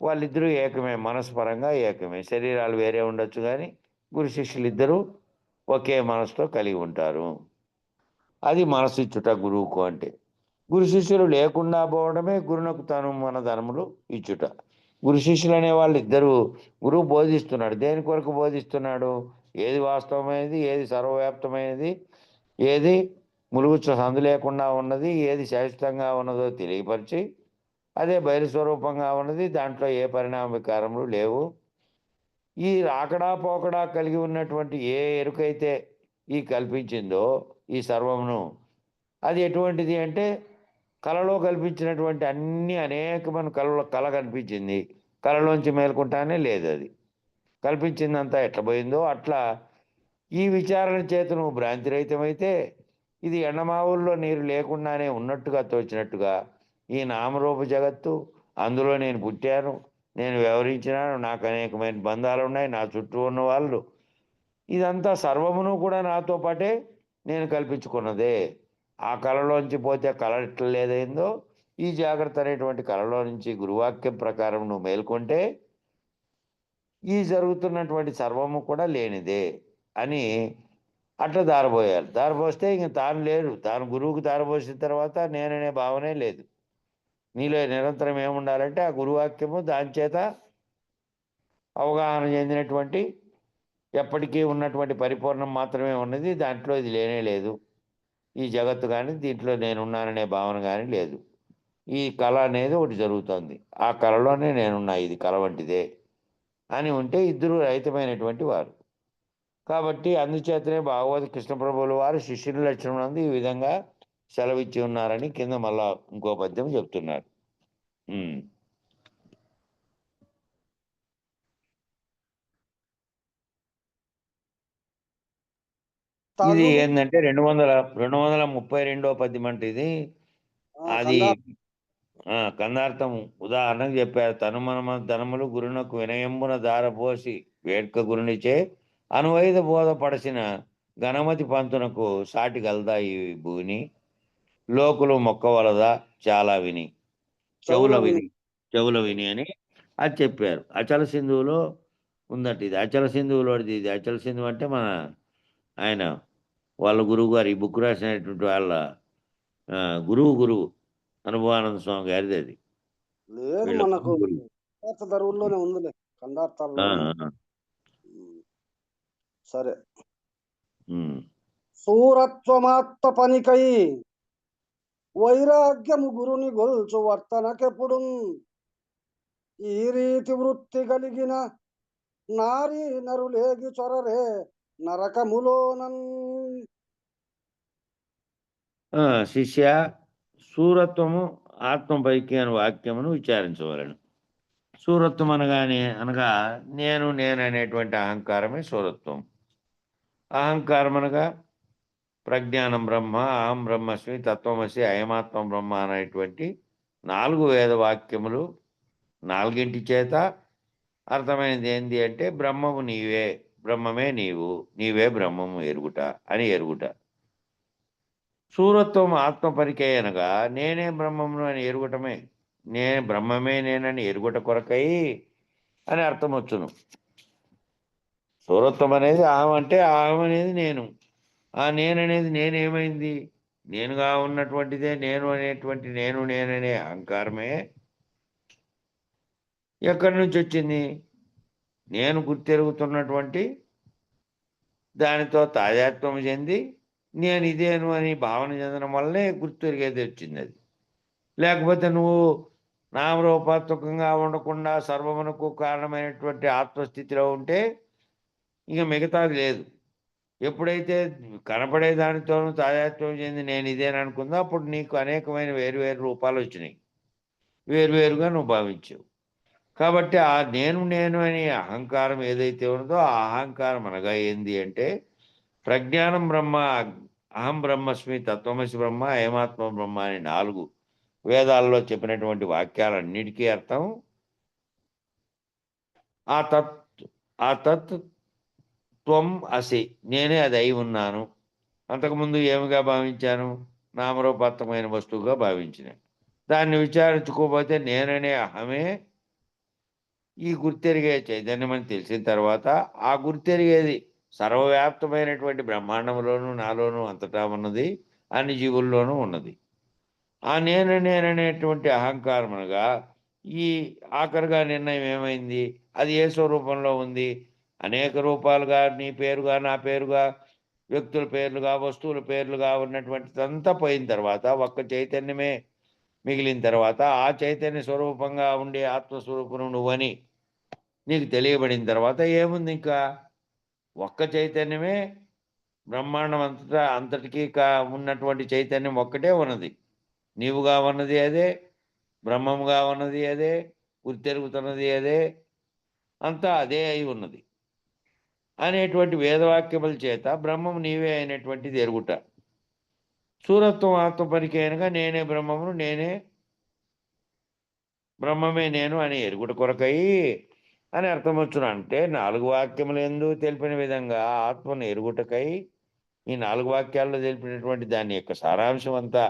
వాళ్ళిద్దరూ ఏకమే, మనస్పరంగా ఏకమే. శరీరాలు వేరే ఉండొచ్చు కానీ గురు శిష్యులు ఇద్దరూ ఒకే మనసుతో కలిగి ఉంటారు. అది మనసు ఇచ్చుట గురువుకు అంటే. గురు శిష్యులు లేకుండా పోవడమే గురునకు తను మన ధనములు ఇచ్చుట. గురు శిష్యులు అనే వాళ్ళు ఇద్దరు, గురువు బోధిస్తున్నాడు. దేని కొరకు బోధిస్తున్నాడు? ఏది వాస్తవమైనది, ఏది సర్వవ్యాప్తమైనది, ఏది ములుగుచ్చు సందు లేకుండా ఉన్నది, ఏది శాశ్వతంగా ఉన్నదో తెలియపరిచి, అదే బయలుస్వరూపంగా ఉన్నది, దాంట్లో ఏ పరిణామ వికారములు లేవు. ఈ రాకడా పోకడా కలిగి ఉన్నటువంటి ఏ ఎరుకైతే ఈ కల్పించిందో ఈ సర్వమును, అది ఎటువంటిది అంటే కళలో కల్పించినటువంటి అన్ని అనేకమైన కళ కనిపించింది. కళలోంచి మేల్కొంటానే లేదు. అది కల్పించిందంతా ఎట్లా పోయిందో అట్లా ఈ విచారణ చేత నువ్వు భ్రాంతిరహితమైతే ఇది ఎండమావుల్లో నీరు లేకుండానే ఉన్నట్టుగా తోచినట్టుగా ఈ నామరూప జగత్తు, అందులో నేను పుట్టాను, నేను వ్యవహరించినాను, నాకు అనేకమైన బంధాలు ఉన్నాయి, నా చుట్టూ ఉన్న వాళ్ళు, ఇదంతా సర్వమును కూడా నాతో పాటే నేను కల్పించుకున్నదే. ఆ కళలోంచి పోతే కళ ఎట్లా లేదైందో ఈ జాగ్రత్త అనేటువంటి కళలో నుంచి గురువాక్యం ప్రకారం నువ్వు మేల్కొంటే ఈ జరుగుతున్నటువంటి సర్వము కూడా లేనిదే అని అట్లా దారబోయాలి. దారబోస్తే ఇంక తాను లేడు. తాను గురువుకు దారబోసిన తర్వాత నేననే భావనే లేదు. నీలో నిరంతరం ఏముండాలంటే ఆ గురువాక్యము దాని చేత అవగాహన చెందినటువంటి ఎప్పటికీ ఉన్నటువంటి పరిపూర్ణం మాత్రమే ఉన్నది. దాంట్లో ఇది లేనే లేదు. ఈ జగత్తు కానీ దీంట్లో నేనున్నాననే భావన కానీ లేదు. ఈ కళ అనేది ఒకటి జరుగుతుంది. ఆ కళలోనే నేనున్నా, ఇది కళ వంటిదే అని ఉంటే ఇద్దరు రహితమైనటువంటి వారు. కాబట్టి అందుచేతనే భాగవత కృష్ణ ప్రభువుల వారు శిష్యుల లక్షణం నందు ఈ విధంగా సెలవిచ్చి ఉన్నారని కింద మళ్ళా ఇంకో పద్యం చెప్తున్నారు. ఇది ఏంటంటే 232వ పద్యం అంటే ఇది. అది కందార్థం ఉదాహరణకు చెప్పారు. ధనములు గురునకు వినయంబున దారపోసి వేడ్క గురునిచే అనువైద బోధపడసిన గణమతి పంతునకు సాటి గలదా ఈ భూని, లోకులు మొక్కవలదా చాలా విని, చెవుల విని అని అది చెప్పారు. అచల సింధువులో ఉందట ఇది. అచల సింధువులోది ఇది. అచల సింధువు అంటే మన ఆయన వాళ్ళ గురువు గారు ఈ బుక్ రాసినటువంటి వాళ్ళ గురువు అనుభవానంద స్వామి గారిది అది. సరే. సూరత్వమాత్త పనికై వైరాగ్యము గురుని గొల్చు వర్తనకెప్పుడు ఈ రీతి వృత్తి కలిగిన నారీ నరులేగి చొరరే నరకములోనన్. శిష్య, సూరత్వము ఆత్మపైకి అని వాక్యమును విచారించవలను. సూరత్వం అనగా నేను అనేటువంటి అహంకారమే సూరత్వం. అహంకారం అనగా ప్రజ్ఞానం బ్రహ్మ, అహం బ్రహ్మస్మి, తత్వమసి, అయమాత్మ బ్రహ్మ అనేటువంటి 4 వేద వాక్యములు 4 చేత అర్థమైనది ఏంది అంటే బ్రహ్మము నీవే, బ్రహ్మమే నీవు, నీవే బ్రహ్మము ఎరుగుట అని ఎరుగుట. సూరత్వం ఆత్మ పరికై అనగా నేనే బ్రహ్మమును అని ఎరుగుటమే. నేను బ్రహ్మమే నేనని ఎరుగుట కొరకై అని అర్థం వచ్చును. సూరత్వం అనేది అహం అంటే అహం అనేది నేను, ఆ నేననేది నేనేమైంది, నేనుగా ఉన్నటువంటిదే నేను అనేటువంటి నేననే అహంకారమే ఎక్కడి నుంచి వచ్చింది? నేను గుర్తెరుగుతున్నటువంటి దానితో తాదాత్మ్యం చెంది నేను ఇదేను అని భావన చెందడం వల్లనే గుర్తెరిగేది వచ్చింది. అది లేకపోతే నువ్వు నామరూపాత్మకంగా ఉండకుండా సర్వమునకు కారణమైనటువంటి ఆత్మస్థితిలో ఉంటే ఇక మిగతాది లేదు. ఎప్పుడైతే కనపడే దానితోనూ తాదాత్మ్యం చెంది నేను ఇదేననుకుందో అప్పుడు నీకు అనేకమైన వేరు రూపాలు వచ్చినాయి, వేరువేరుగా నువ్వు భావించావు. కాబట్టి ఆ నేను అనే అహంకారం ఏదైతే ఉన్నదో ఆ అహంకారం అనగా ఏంది అంటే ప్రజ్ఞానం బ్రహ్మ, అహం బ్రహ్మస్మి, తత్వమసి బ్రహ్మ, ఏమాత్మ బ్రహ్మ అని 4 వేదాల్లో చెప్పినటువంటి వాక్యాలన్నిటికీ అర్థం ఆ తత్ త్వం అసి, నేనే అది అయి ఉన్నాను. అంతకుముందు ఏమిగా భావించాను? నామరూపాత్మకమైన వస్తువుగా భావించిన. దాన్ని విచారించుకోకపోతే నేననే అహమే ఈ గుర్తెరిగే చైతన్యం అని తెలిసిన తర్వాత ఆ గుర్తెరిగేది సర్వవ్యాప్తమైనటువంటి బ్రహ్మాండంలోనూ నాలోనూ అంతటా ఉన్నది, అన్ని జీవుల్లోనూ ఉన్నది. ఆ నేననేటువంటి అహంకారం అనగా ఈ ఆఖరిగా నిర్ణయం ఏమైంది? అది ఏ స్వరూపంలో ఉంది? అనేక రూపాలుగా నీ పేరుగా, నా పేరుగా, వ్యక్తుల పేర్లుగా, వస్తువుల పేర్లుగా ఉన్నటువంటిదంతా పోయిన తర్వాత ఒక్క చైతన్యమే మిగిలిన తర్వాత ఆ చైతన్య స్వరూపంగా ఉండే ఆత్మస్వరూపం నువ్వని నీకు తెలియబడిన తర్వాత ఏముంది ఇంకా? ఒక్క చైతన్యమే బ్రహ్మాండం అంతటికీ ఉన్నటువంటి చైతన్యం ఒక్కటే ఉన్నది. నీవుగా ఉన్నది అదే, బ్రహ్మముగా ఉన్నది అదే, గుర్తెరుగుతున్నది అదే, అంతా అదే అయి ఉన్నది అనేటువంటి వేదవాక్యముల చేత బ్రహ్మము నీవే అయినటువంటిది ఎరుగుట. సూరత్వం ఆత్మపరికైనగా నేనే బ్రహ్మమును, నేనే బ్రహ్మమే నేను అని ఎరుగుట కొరకై అని అర్థమొచ్చును. అంటే 4 వాక్యములందు తెలిపిన విధంగా ఆత్మను ఎరుగుటకై ఈ 4 వాక్యాల్లో తెలిపినటువంటి దాని యొక్క సారాంశం అంతా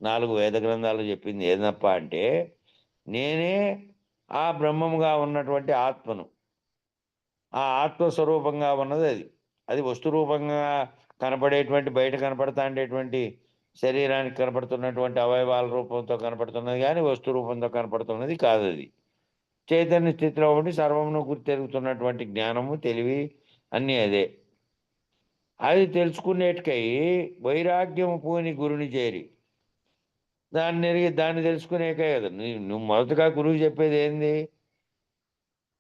4 వేద గ్రంథాలు చెప్పింది ఏందప్ప అంటే నేనే ఆ బ్రహ్మముగా ఉన్నటువంటి ఆత్మను, ఆ ఆత్మస్వరూపంగా ఉన్నది అది. అది వస్తు రూపంగా కనపడేటువంటి బయట కనపడతా ఉండేటువంటి శరీరానికి కనపడుతున్నటువంటి అవయవాల రూపంతో కనపడుతున్నది కానీ వస్తు రూపంతో కనపడుతున్నది కాదు. అది చైతన్య స్థితిలో ఉండి సర్వమును గుర్తెరుగుతున్నటువంటి జ్ఞానము, తెలివి అన్నీ అదే. అది తెలుసుకునేటికై వైరాగ్యము పూని గురుని చేరి దాన్ని తెలుసుకునేకే కదా నువ్వు మొదటగా గురువు చెప్పేది ఏంది?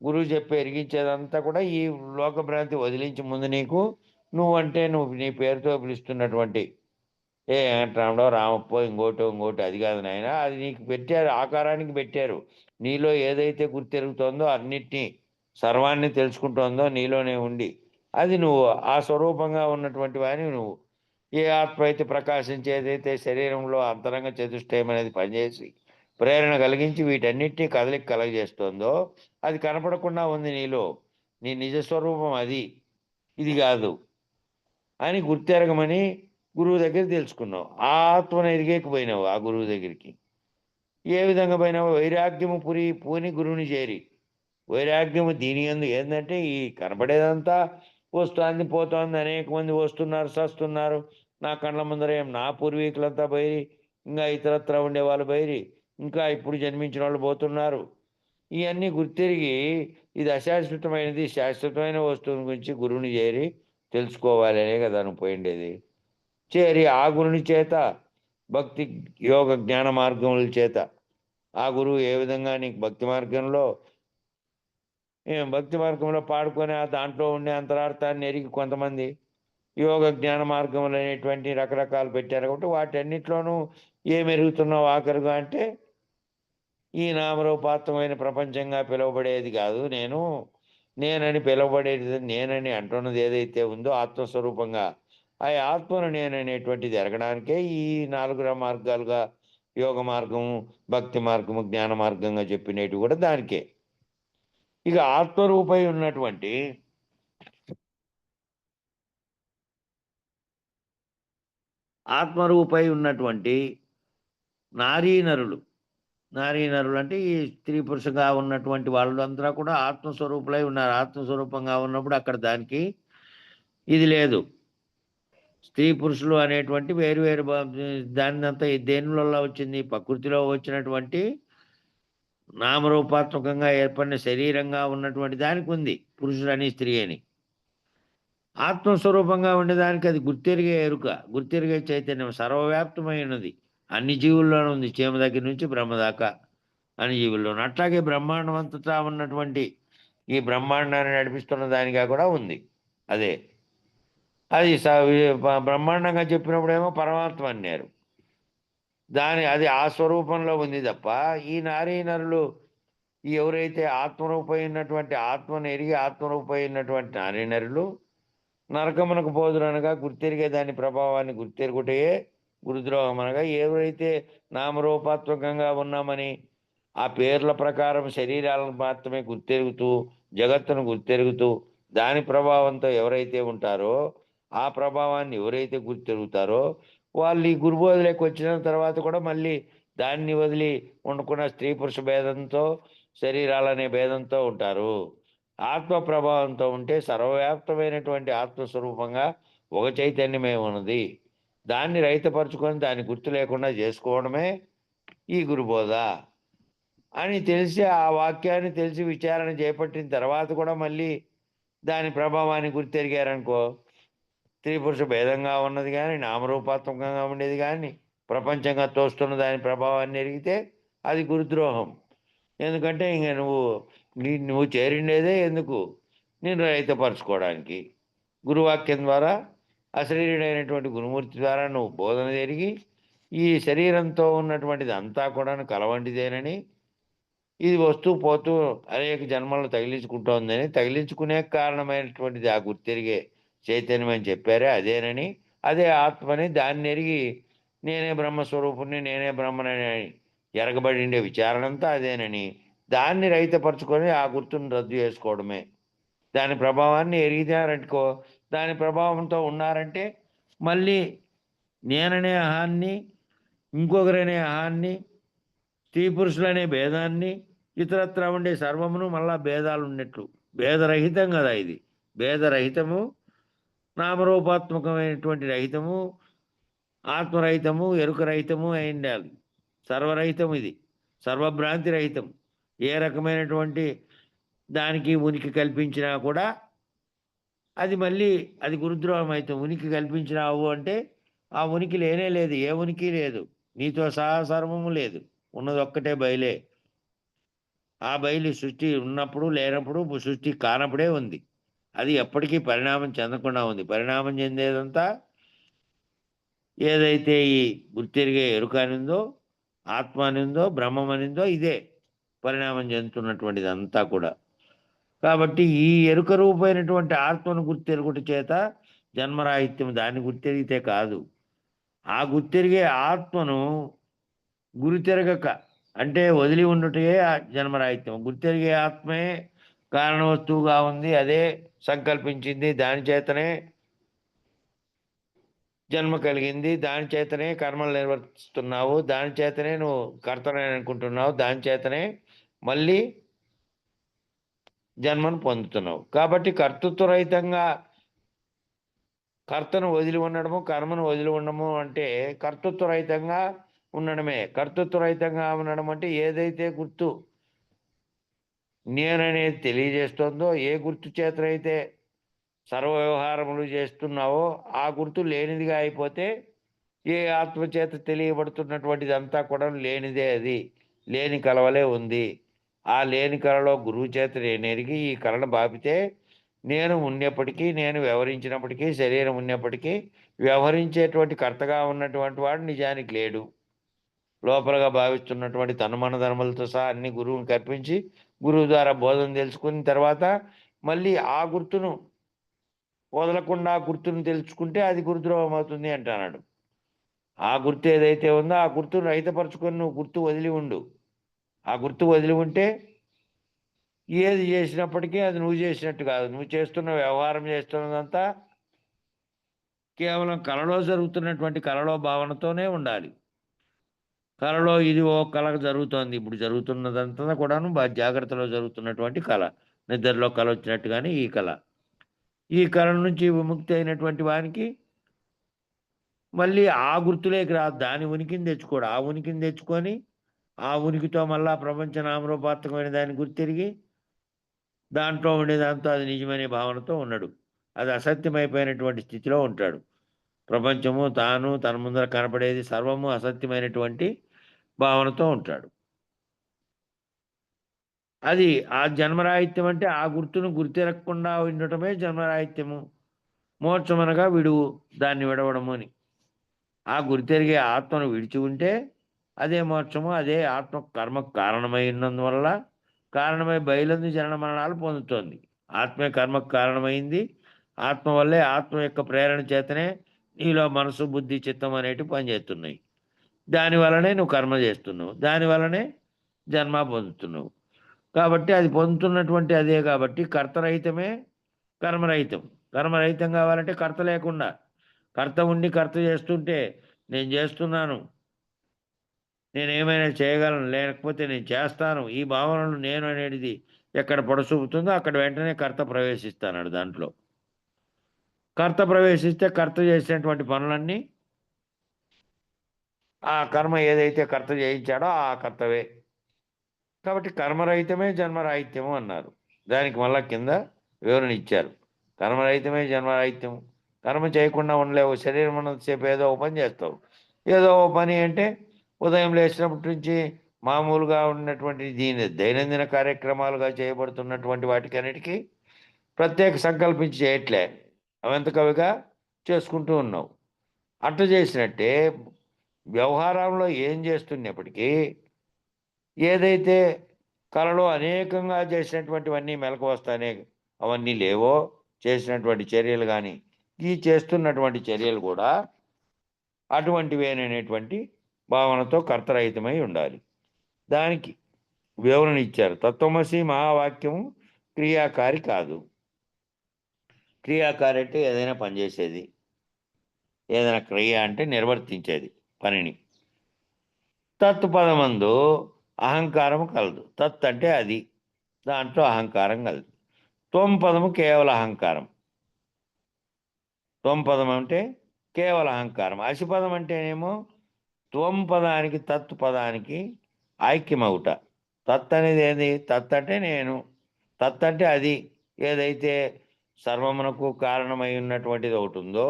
గురువు చెప్పి ఎరిగించేదంతా కూడా ఈ లోక భ్రాంతి వదిలించి ముందు నీకు నువ్వంటే నువ్వు నీ పేరుతో పిలుస్తున్నటువంటి వెంకటరాముడో, రామప్పో, ఇంకోటి అది కాదు నాయన. అది నీకు పెట్టారు, ఆకారానికి పెట్టారు. నీలో ఏదైతే గుర్తెరుగుతోందో అన్నిటినీ సర్వాన్ని తెలుసుకుంటోందో నీలోనే ఉండి అది నువ్వు ఆ స్వరూపంగా ఉన్నటువంటి వాడిని నువ్వు. ఏ ఆత్మ అయితే ప్రకాశించేదైతే శరీరంలో అంతరంగ చతుష్టయం అనేది పనిచేసి ప్రేరణ కలిగించి వీటన్నిటినీ కదలిక కలగజేస్తోందో అది కనపడకుండా ఉంది నీలో. నీ నిజస్వరూపం అది, ఇది కాదు అని గుర్తెరగమని గురువు దగ్గర తెలుసుకున్నావు. ఆ ఆత్మను ఎరిగేకపోయినావు ఆ గురువు దగ్గరికి. ఏ విధంగా పోయినావు? వైరాగ్యము పూని గురువుని చేరి. వైరాగ్యము దీని యందు ఏంటంటే ఈ కనపడేదంతా వస్తోంది పోతోంది, అనేక మంది వస్తున్నారు చస్తున్నారు, నా కళ్ళ ముందర నా పూర్వీకులంతా బయరి, ఇంకా ఇతరత్ర ఉండేవాళ్ళు బయరి, ఇంకా ఇప్పుడు జన్మించిన వాళ్ళు పోతున్నారు. ఇవన్నీ గుర్తిరిగి ఇది అశాశ్వతమైనది, శాశ్వతమైన వస్తువుని గురించి గురువుని చేరి తెలుసుకోవాలి అనే కదా నువ్వు పోయిండేది. చేరి ఆ గురుని చేత భక్తి యోగ జ్ఞాన మార్గముల చేత ఆ గురువు ఏ విధంగా నీకు భక్తి మార్గంలో పాడుకొని ఆ దాంట్లో ఉండే అంతరార్థాన్ని ఎరిగి కొంతమంది యోగ జ్ఞాన మార్గములు అనేటువంటి రకరకాలు పెట్టారు. కాబట్టి వాటన్నిటిలోనూ ఏమెరుగుతున్నావు ఆఖరుగా అంటే ఈ నామరూపాత్మకమైన ప్రపంచంగా పిలువబడేది కాదు, నేనని పిలువబడేది, నేనని అంటున్నది ఏదైతే ఉందో ఆత్మస్వరూపంగా ఆ ఆత్మను నేననేటువంటిది ఎరగడానికే ఈ 4 మార్గాలుగా యోగ మార్గము, భక్తి మార్గము, జ్ఞాన మార్గంగా చెప్పినవి కూడా దానికే. ఇక ఆత్మరూపై ఉన్నటువంటి నారీనరులు అంటే ఈ స్త్రీ పురుషుగా ఉన్నటువంటి వాళ్ళంతా కూడా ఆత్మస్వరూపులై ఉన్నారు. ఆత్మస్వరూపంగా ఉన్నప్పుడు అక్కడ దానికి ఇది లేదు. స్త్రీ పురుషులు అనేటువంటి వేరు దాని అంతా దేనివల్ల వచ్చింది? ప్రకృతిలో వచ్చినటువంటి నామరూపాత్మకంగా ఏర్పడిన శరీరంగా ఉన్నటువంటి దానికి ఉంది పురుషులని, స్త్రీ అని. ఆత్మస్వరూపంగా ఉండేదానికి అది గుర్తెరిగే ఎరుక, గుర్తెరిగే చైతన్యం సర్వవ్యాప్తమై ఉన్నది, అన్ని జీవుల్లోనూ ఉంది, చీమ దగ్గర నుంచి బ్రహ్మ దాకా అని జీవుల్లోను. అట్లాగే బ్రహ్మాండం అంతటా ఉన్నటువంటి ఈ బ్రహ్మాండాన్ని నడిపిస్తున్న దానిగా కూడా ఉంది. అదే అది బ్రహ్మాండంగా చెప్పినప్పుడేమో పరమాత్మ అన్నారు. అది ఆ స్వరూపంలో ఉంది తప్ప ఈ నారీనరులు ఎవరైతే ఆత్మరూపమైనటువంటి ఆత్మను ఎరిగి ఆత్మరూపమైనటువంటి నారీనరులు నరకమునకు పోదురనగా గుర్తెరిగే దాని ప్రభావాన్ని గుర్తెరుగుటయే గురుద్రోహం అనగా, ఎవరైతే నామరూపాత్మకంగా ఉన్నామని ఆ పేర్ల ప్రకారం శరీరాలను మాత్రమే గుర్తెరుగుతూ జగత్తును గుర్తెరుగుతూ దాని ప్రభావంతో ఎవరైతే ఉంటారో ఆ ప్రభావాన్ని ఎవరైతే గుర్తెరుగుతారో వాళ్ళు ఈ గురుబోధలోకి వచ్చిన తర్వాత కూడా మళ్ళీ దాన్ని వదిలి వండుకున్న స్త్రీ పురుష భేదంతో శరీరాలనే భేదంతో ఉంటారు. ఆత్మ ప్రభావంతో ఉంటే సర్వవ్యాప్తమైనటువంటి ఆత్మస్వరూపంగా ఒక చైతన్యమే ఉన్నది. దాన్ని రహితపరుచుకొని దాన్ని గుర్తు లేకుండా చేసుకోవడమే ఈ గురుబోధ అని తెలిసి ఆ వాక్యాన్ని తెలిసి విచారణ చేపట్టిన తర్వాత కూడా మళ్ళీ దాని ప్రభావాన్ని గుర్తెరిగారనుకో, స్త్రీ పురుష భేదంగా ఉన్నది కానీ నామరూపాత్మకంగా ఉండేది కానీ ప్రపంచంగా తోస్తున్న దాని ప్రభావాన్ని ఎరిగితే అది గురుద్రోహం. ఎందుకంటే ఇంక నువ్వు చేరిండేదే ఎందుకు? నేను రహితపరచుకోవడానికి. గురువాక్యం ద్వారా అశరీరుడైనటువంటి గురుమూర్తి ద్వారా నువ్వు బోధన జరిగి ఈ శరీరంతో ఉన్నటువంటిది అంతా కూడా కలవంటిదేనని, ఇది వస్తూ పోతూ అనేక జన్మలను తగిలించుకుంటోందని, తగిలించుకునే కారణమైనటువంటిది ఆ గుర్తెరిగే చైతన్యం అని చెప్పారే అదేనని, అదే ఆత్మని, దాన్ని ఎరిగి నేనే బ్రహ్మస్వరూపుణ్ణి నేనే బ్రహ్మనని ఎరగబడిండే విచారణంతా అదేనని దాన్ని రహితపరచుకొని ఆ గుర్తును రద్దు చేసుకోవడమే. దాని ప్రభావాన్ని ఎరిగినారనుకో, దాని ప్రభావంతో ఉన్నారంటే మళ్ళీ నేననే అహాన్ని, ఇంకొకరనే అహాన్ని, స్త్రీ పురుషులనే భేదాన్ని, ఇతరత్ర ఉండే సర్వమును మళ్ళా భేదాలు ఉన్నట్లు. భేదరహితం కదా ఇది. భేదరహితము, నామరూపాత్మకమైనటువంటి రహితము, ఆత్మరహితము, ఎరుక రహితము అయిండాలి. సర్వరహితం ఇది, సర్వభ్రాంతి రహితం. ఏ రకమైనటువంటి దానికి ఉనికి కల్పించినా కూడా అది మళ్ళీ అది గురుద్రోహం అవుతుంది. ఉనికి కల్పించినావు అంటే ఆ ఉనికి లేనే లేదు, ఏ ఉనికి లేదు, నీతో సహా సర్వము లేదు, ఉన్నది ఒక్కటే బయలే. ఆ బయలు సృష్టి ఉన్నప్పుడు లేనప్పుడు, సృష్టి కానప్పుడే ఉంది. అది ఎప్పటికీ పరిణామం చెందకుండా ఉంది. పరిణామం చెందేదంతా ఏదైతే ఈ గుర్తెరిగే ఎరుక అనిందో, ఆత్మ అనిందో, బ్రహ్మం అనిందో ఇదే పరిణామం చెందుతున్నటువంటిది అంతా కూడా. కాబట్టి ఈ ఎరుక రూపమైనటువంటి ఆత్మను గుర్తెరుగుట చేత జన్మరాహిత్యం, దాన్ని గుర్తెరిగితే కాదు. ఆ గుర్తెరిగే ఆత్మను గురితెరగక అంటే వదిలి ఉండుటే జన్మరాహిత్యం. గుర్తెరిగే ఆత్మే కారణ వస్తువుగా ఉంది, అదే సంకల్పించింది, దాని చేతనే జన్మ కలిగింది, దాని చేతనే కర్మలు నిర్వర్తిస్తున్నావు, దాని చేతనే నువ్వు కర్తనే అనుకుంటున్నావు, దాని చేతనే మళ్ళీ జన్మను పొందుతున్నావు. కాబట్టి కర్తృత్వరహితంగా కర్తను వదిలి ఉండడము, కర్మను వదిలి ఉండము అంటే కర్తృత్వరహితంగా ఉండడమే. కర్తృత్వరహితంగా ఉండడం అంటే ఏదైతే గుర్తు నేననేది తెలియజేస్తుందో, ఏ గుర్తు చేతనైతే సర్వ వ్యవహారములు చేస్తున్నావో ఆ గుర్తు లేనిదిగా అయిపోతే ఏ ఆత్మచేత తెలియబడుతున్నటువంటిది అంతా కూడా లేనిదే. అది లేని కలవలే ఉంది. ఆ లేని కళలో గురువు చేత నేను ఎరిగి ఈ కళను బాపితే నేను ఉన్నప్పటికీ, నేను వ్యవహరించినప్పటికీ, శరీరం ఉన్నప్పటికీ వ్యవహరించేటువంటి కర్తగా ఉన్నటువంటి వాడు నిజానికి లేడు. లోపలగా భావిస్తున్నటువంటి తనుమన ధర్మలతో సహా అన్ని గురువుని కల్పించి గురువు ద్వారా బోధన తెలుసుకున్న తర్వాత మళ్ళీ ఆ గుర్తును వదలకుండా ఆ గుర్తును తెలుసుకుంటే అది గురుద్రోహం అవుతుంది అంటున్నాడు. ఆ గుర్తు ఏదైతే ఉందో ఆ గుర్తును రహితపరచుకొని నువ్వు గుర్తు వదిలి ఉండు. ఆ గుర్తు వదిలి ఉంటే ఏది చేసినప్పటికీ అది నువ్వు చేసినట్టు కాదు. నువ్వు చేస్తున్న వ్యవహారం చేస్తున్నదంతా కేవలం కళలో జరుగుతున్నటువంటి కళలో భావనతోనే ఉండాలి. కళలో ఇది ఓ కళ జరుగుతోంది, ఇప్పుడు జరుగుతున్నదంతా కూడాను జాగ్రత్తలో జరుగుతున్నటువంటి కళ. నిద్రలో కళ వచ్చినట్టుగానే ఈ కళ. ఈ కళ నుంచి విముక్తి అయినటువంటి వానికి మళ్ళీ ఆ గుర్తులేకి రాదు, దాని ఉనికిని తెచ్చుకోడు. ఆ ఉనికిని తెచ్చుకొని ఆ ఉనికితో మళ్ళా ప్రపంచ నామరూపాత్మకమైన దాన్ని గుర్తిరిగి దాంట్లో ఉండేదాంతో అది నిజమనే భావనతో ఉన్నాడు. అది అసత్యమైపోయినటువంటి స్థితిలో ఉంటాడు. ప్రపంచము, తాను, తన ముందర కనపడేది సర్వము అసత్యమైనటువంటి భావనతో ఉంటాడు. అది ఆ జన్మరాహిత్యం అంటే ఆ గుర్తును గుర్తెరగకుండా ఉండటమే జన్మరాహిత్యము. మోక్షం అనగా విడువు, దాన్ని విడవడము అని. ఆ గుర్తెరిగే ఆత్మను విడిచి ఉంటే అదే మోక్షము. అదే ఆత్మ కర్మకు కారణమై ఉన్నందువల్ల కారణమై బయలుంది జనన మరణాలు పొందుతోంది. ఆత్మే కర్మకు కారణమైంది. ఆత్మ వల్లే, ఆత్మ యొక్క ప్రేరణ చేతనే నీలో మనసు, బుద్ధి, చిత్తం అనేటివి పనిచేస్తున్నాయి. దానివల్లనే నువ్వు కర్మ చేస్తున్నావు, దానివల్లనే జన్మ పొందుతున్నావు. కాబట్టి అది పొందుతున్నటువంటి అదే కాబట్టి కర్తరహితమే కర్మరహితం. కర్మరహితం కావాలంటే కర్త లేకుండా, కర్త ఉండి కర్త చేస్తుంటే నేను చేస్తున్నాను, నేనేమైనా చేయగలను, లేకపోతే నేను చేస్తాను, ఈ భావనలు నేను అనేది ఎక్కడ పొడసూపుతుందో అక్కడ వెంటనే కర్త ప్రవేశిస్తాడు. దాంట్లో కర్త ప్రవేశిస్తే కర్త చేసినటువంటి పనులన్నీ ఆ కర్మ ఏదైతే కర్త చేయించాడో ఆ కర్తవే. కాబట్టి కర్మరహితమే జన్మరాహిత్యము అన్నారు. దానికి మళ్ళా కింద వివరణ ఇచ్చారు. కర్మరహితమే జన్మరాహిత్యం. కర్మ చేయకుండా ఉండలేవు. శరీరం ఉన్నంతసేపు ఏదో ఒక పని చేస్తావు. ఏదో ఒక పని అంటే ఉదయం లేచినప్పటి నుంచి మామూలుగా ఉన్నటువంటి దైనందిన కార్యక్రమాలుగా చేయబడుతున్నటువంటి వాటికన్నిటికీ ప్రత్యేక సంకల్పించి చేయట్లే, అవంతకవిగా చేసుకుంటూ ఉన్నావు. అట్లా చేసినట్టే వ్యవహారంలో ఏం చేస్తున్నప్పటికీ ఏదైతే కళలో అనేకంగా చేసినటువంటివన్నీ మెలకు వస్తానే అవన్నీ లేవో, చేసినటువంటి చర్యలు కానీ ఈ చేస్తున్నటువంటి చర్యలు కూడా అటువంటివేననేటువంటి భావనతో కర్తరహితమై ఉండాలి. దానికి వివరణ ఇచ్చారు. తత్వమసి మహావాక్యము క్రియాకారి కాదు. క్రియాకారి అంటే ఏదైనా పనిచేసేది, ఏదైనా క్రియ అంటే నిర్వర్తించేది పనిని. తత్ పదమందు అహంకారము కలదు. తత్ అంటే అది, దాంట్లో అహంకారం కలదు. త్వం పదము కేవల అహంకారం. త్వం పదం అంటే కేవల అహంకారం. అసిపదం అంటేనేమో త్వం పదానికి తత్ పదానికి ఐక్యమవుట. తత్ అనేది ఏంది? తత్ అంటే నేను, తత్ అంటే అది, ఏదైతే సర్వమునకు కారణమై ఉన్నటువంటిది ఒకటి ఉందో,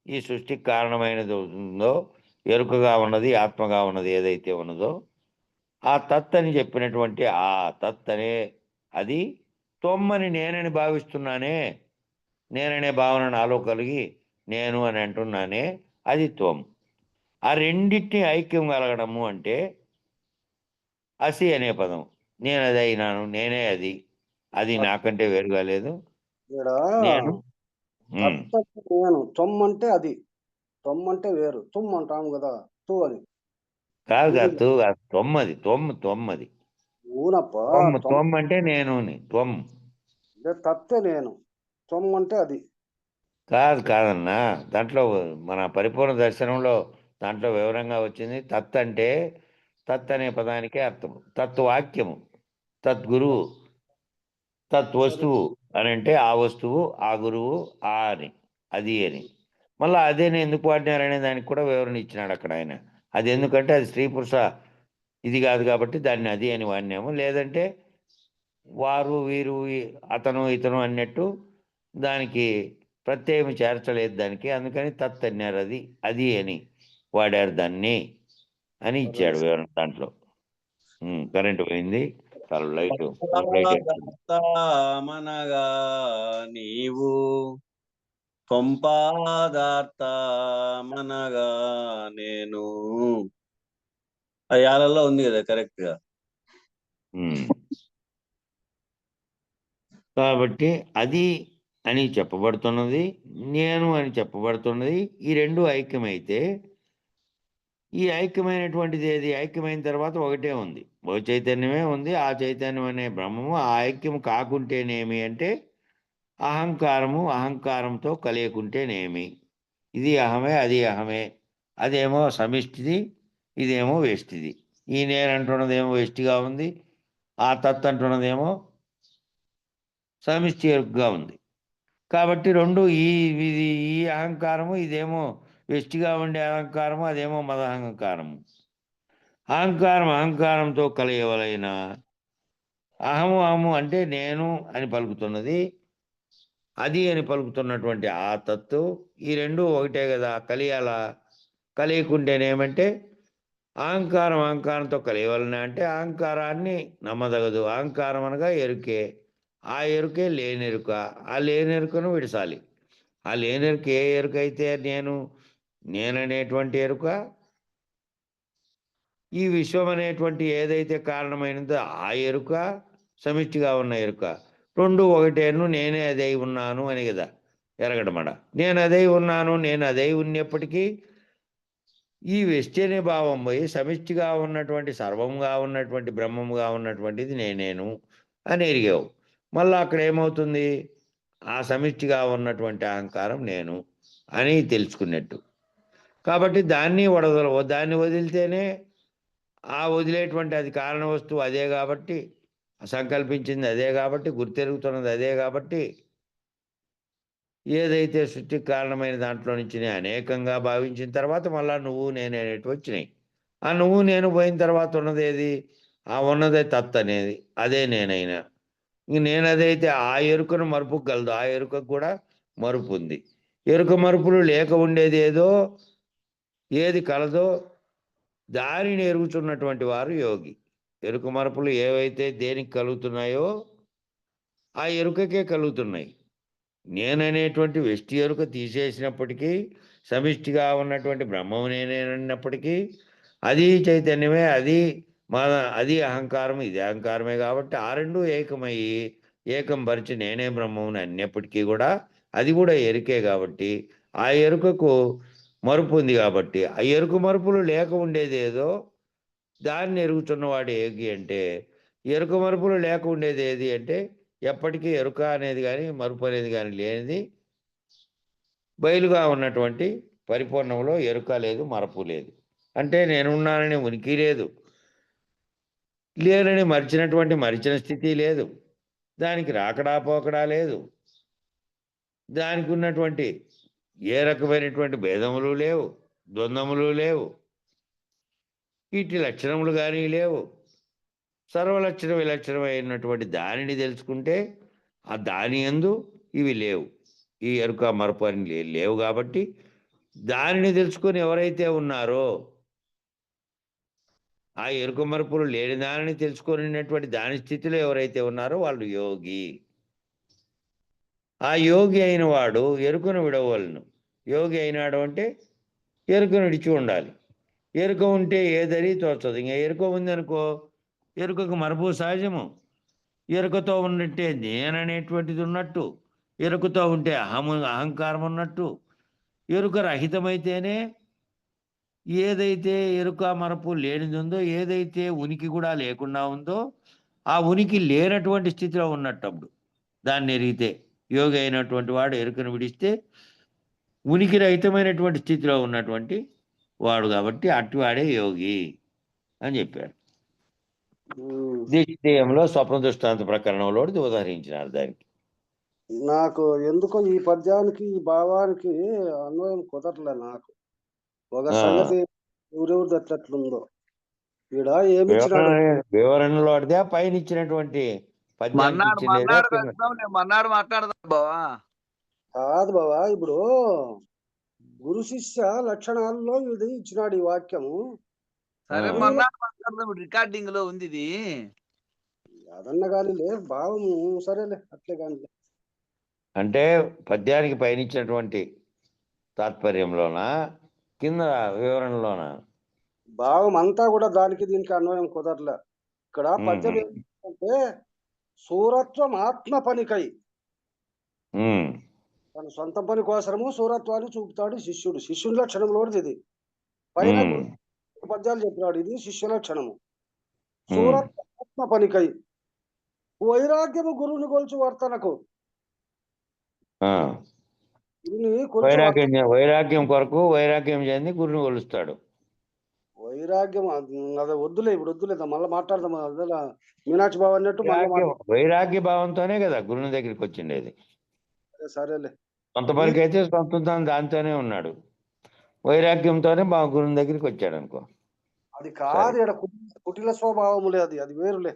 ఈ సృష్టికి కారణమైనది ఒకటి ఉందో, ఎరుకగా ఉన్నది, ఆత్మగా ఉన్నది ఏదైతే ఉన్నదో ఆ తత్ అని చెప్పినటువంటి ఆ తత్ అనే అది త్వమ్మని నేనని భావిస్తున్నానే, నేననే భావన నాలో కలిగి నేను అని అంటున్నానే, అది త్వం. ఆ రెండింటిని ఐక్యం కలగడము అంటే అసి అనే పదం. నేను అది అయినాను, నేనే అది, అది నాకంటే వేరుగా లేదు, ఈడ నేను. తత్ అంటే నేను, తొమ్ అంటే అది, తొమ్ అంటే వేరు, తుమ్ అంటాము కదా, తూ అని. కాదు ఇది కాదు, తొమ్మది, తొమ్మది. ఊనప్ప. తొమ్ తొమ్ అంటే నేను, త్వం అంటే తత్తే నేను, తొమ్ అంటే అది. కాదన్నా. దాంట్లో మన పరిపూర్ణ దర్శనంలో దాంట్లో వివరంగా వచ్చింది. తత్ అంటే తత్ అనే పదానికే అర్థము. తత్వాక్యము, తద్గురువు, తత్వస్తువు అని అంటే ఆ వస్తువు, ఆ గురువు, ఆ అని, అది అని. మళ్ళీ అదేని ఎందుకు వాడినారనే దానికి కూడా వివరణ ఇచ్చినాడు అక్కడ ఆయన. అది ఎందుకంటే అది స్త్రీ పురుష ఇది కాదు కాబట్టి దాన్ని అది అని వాడినాము. లేదంటే వారు, వీరు, అతను, ఇతను అన్నట్టు దానికి ప్రత్యయం చేర్చలేదు దానికి. అందుకని తత్ అన్నారు. అది అది అని వాడారు దాన్ని అని ఇచ్చాడు వివరణ దాంట్లో. కరెంటు పోయింది, చాలా లైట్ మనగా నీవు కొంపాదార్థమనగా నేను. ఆ యాలలో ఉంది కదా కరెక్ట్ గా. కాబట్టి అది అని చెప్పబడుతున్నది, నేను అని చెప్పబడుతున్నది. ఈ రెండు ఐక్యమైతే ఈ ఐక్యమైనటువంటిది ఏది? ఐక్యమైన తర్వాత ఒకటే ఉంది, ఒక చైతన్యమే ఉంది. ఆ చైతన్యం అనే బ్రహ్మము ఆ ఐక్యం కాకుంటేనేమి అంటే అహంకారము, అహంకారంతో కలియకుంటేనేమి. ఇది అహమే, అది అహమే. అదేమో సమిష్టిది, ఇదేమో వేష్టిది. ఈ నేను అంటున్నదేమో వేష్టిగా ఉంది, ఆ తత్ అంటున్నదేమో సమిష్టి ఎరుగ్గా ఉంది. కాబట్టి రెండు ఈ అహంకారము, ఇదేమో వెష్టిగా ఉండే అహంకారము, అదేమో మద అహంకారము. అహంకారంతో కలియవలైన అహము అంటే నేను అని పలుకుతున్నది, అది అని పలుకుతున్నటువంటి ఆ తత్తు, ఈ రెండు ఒకటే కదా, కలియాలా. కలియకుంటేనేమంటే అహంకారం అహంకారంతో కలియవలన అంటే అహంకారాన్ని నమ్మదగదు. అహంకారం అనగా ఎరుకే. ఆ ఎరుకే లేనెరుక. ఆ లేనెరుకను విడసాలి. ఆ లేనెరుక ఏ ఎరుక అయితే నేననేటువంటి ఎరుక, ఈ విశ్వం అనేటువంటి ఏదైతే కారణమైనదో ఆ ఎరుక, సమిష్టిగా ఉన్న ఎరుక రెండు ఒకటేను. నేనే అదై ఉన్నాను అని కదా ఎరగడమడ. నేను అదై ఉన్నాను, నేను అదై ఉన్నప్పటికీ ఈ వ్యష్టి అనే భావం పోయి సమిష్టిగా ఉన్నటువంటి సర్వంగా ఉన్నటువంటి బ్రహ్మముగా ఉన్నటువంటిది నేనేను అని ఎరిగావు. మళ్ళీ అక్కడ ఏమవుతుంది? ఆ సమిష్టిగా ఉన్నటువంటి అహంకారం నేను అని తెలుసుకున్నట్టు. కాబట్టి దాన్ని దాన్ని వదిలితేనే ఆ వదిలేటువంటి అది కారణ వస్తువు అదే కాబట్టి, సంకల్పించింది అదే కాబట్టి, గుర్తెరుగుతున్నది అదే కాబట్టి, ఏదైతే సృష్టికి కారణమైన దాంట్లో నుంచి నేను అనేకంగా భావించిన తర్వాత మళ్ళా నువ్వు నేను అనేటివి వచ్చినాయి. ఆ నువ్వు నేను పోయిన తర్వాత ఉన్నది ఏది? ఆ ఉన్నదే తత్ అనేది, అదే నేనైనా. ఇంక నేను అదైతే ఆ ఎరుకను మరుపుకు గలదు. ఆ ఎరుకకు కూడా మరుపు ఉంది. ఎరుక మరుపులు లేక ఉండేది ఏదో, ఏది కలదో దానిని ఎరుగుతున్నటువంటి వారు యోగి. ఎరుక మరపులు ఏవైతే దేనికి కలుగుతున్నాయో ఆ ఎరుకకే కలుగుతున్నాయి. నేననేటువంటి వ్యష్టి ఎరుక తీసేసినప్పటికీ, సమిష్టిగా ఉన్నటువంటి బ్రహ్మము నేనేనన్నప్పటికీ, అది చైతన్యమే, అది అహంకారం, ఇది అహంకారమే. కాబట్టి ఆ రెండు ఏకమయ్యి ఏకం పరిచి నేనే బ్రహ్మముని అన్నప్పటికీ కూడా అది కూడా ఎరుకే. కాబట్టి ఆ ఎరుకకు మరుపు ఉంది. కాబట్టి ఆ ఎరుక మరుపులు లేక ఉండేది ఏదో దాన్ని ఎరుగుతున్నవాడు యోగి. అంటే ఎరుక మరుపులు లేక ఉండేది ఏది అంటే ఎప్పటికీ ఎరుక అనేది కానీ మరుపు అనేది కానీ లేనిది బయలుగా ఉన్నటువంటి పరిపూర్ణంలో ఎరుక లేదు, మరపు లేదు. అంటే నేనున్నానని ఉనికి లేదు, లేనని మరిచిన స్థితి లేదు, దానికి రాకడా పోకడా లేదు, దానికి ఉన్నటువంటి ఏ రకమైనటువంటి భేదములు లేవు, ద్వంద్వములు లేవు, వీటి లక్షణములు కానీ లేవు. సర్వలక్షణ విలక్షణమైనటువంటి దానిని తెలుసుకుంటే ఆ దాని యందు ఇవి లేవు, ఈ ఎరుక మరపు అని లేవు. కాబట్టి దానిని తెలుసుకొని ఎవరైతే ఉన్నారో, ఆ ఎరుక మరపులు లేని దానిని తెలుసుకున్నటువంటి దాని స్థితిలో ఎవరైతే ఉన్నారో వాళ్ళు యోగి. ఆ యోగి అయిన వాడు ఎరుకను విడవలను. యోగి అయినాడు అంటే ఎరుకను విడిచి ఉండాలి. ఎరుక ఉంటే ఏదరి తోచదు. ఇంకా ఎరుక ఉందనుకో, ఎరుకకు మరపు సహజము. ఎరుకతో ఉన్నట్టే నేననేటువంటిది ఉన్నట్టు, ఎరుకతో ఉంటే అహంకారం ఉన్నట్టు. ఎరుక రహితమైతేనే ఏదైతే ఎరుక మరపు లేనిది ఉందో, ఏదైతే ఉనికి కూడా లేకుండా ఉందో, ఆ ఉనికి లేనటువంటి స్థితిలో ఉన్నట్టప్పుడు దాన్ని ఎరిగితే యోగి అయినటువంటి వాడు ఎరుకను విడిస్తే ఉనికి రహితమైనటువంటి స్థితిలో ఉన్నటువంటి వాడు. కాబట్టి అటువాడే యోగి అని చెప్పాడు. దేశీయంలో స్వప్న దృష్టాంత ప్రకరణంలో ఉదాహరించినారు దానికి. నాకు ఎందుకో ఈ పద్యానికి ఈ భావానికి అన్వయం కుదరలే. నాకు ఒక సంగతి ఎవరెవరిది ఎట్లెట్లుందో ఈడ ఏమిచ్చినాడు వివరణలో అడితే పైన ఇచ్చినటువంటి పద్యానికి మన్నాడు మాట్లాడదాం బావా. కాదు బావా, ఇప్పుడు గురు శిష్య లక్షణాల్లో ఇది ఇచ్చినాడు ఈ వాక్యము. సరే మన్నాడు మాట్లాడదాం, రికార్డింగ్ లో ఉంది ఇది. అదన్న గాని లే భావము, సరేలే అట్లే కానీ. అంటే పద్యానికి పైన ఇచ్చినటువంటి తాత్పర్యంలోనా కింద వివరణలోనా? భావం అంతా కూడా దానికి దీనికి అన్వయం కుదరలే. ఇక్కడ పద్యం ఏంటంటే సూరత్వం ఆత్మ పనికై, తన సొంత పని కోసము సూరత్వాన్ని చూపుతాడు శిష్యుడు. శిష్యుని లక్షణంలో ఇది పైన పద్యాలు చెప్పినాడు. ఇది శిష్య లక్షణము. సూరత్వ ఆత్మ పనికై వైరాగ్యము గురువుని కొలుచు వర్తనకు. వైరాగ్యం కొరకు వైరాగ్యం చెంది గురుని కొలుస్తాడు. వైరాగ్యం అదే వద్దులే, ఇప్పుడు వద్దులేదా, మళ్ళీ మాట్లాడదాం. అదే మీనాక్షి బావ అన్నట్టు వైరాగ్య భావంతోనే కదా గురుని దగ్గరికి వచ్చిండేది. సరేలే, సొంత పనికి అయితే సొంత దాంతోనే ఉన్నాడు, వైరాగ్యంతోనే గురుని దగ్గరికి వచ్చాడు అనుకో. అది కాదు, ఇక్కడ కుటిల స్వభావములే, అది వేరులే.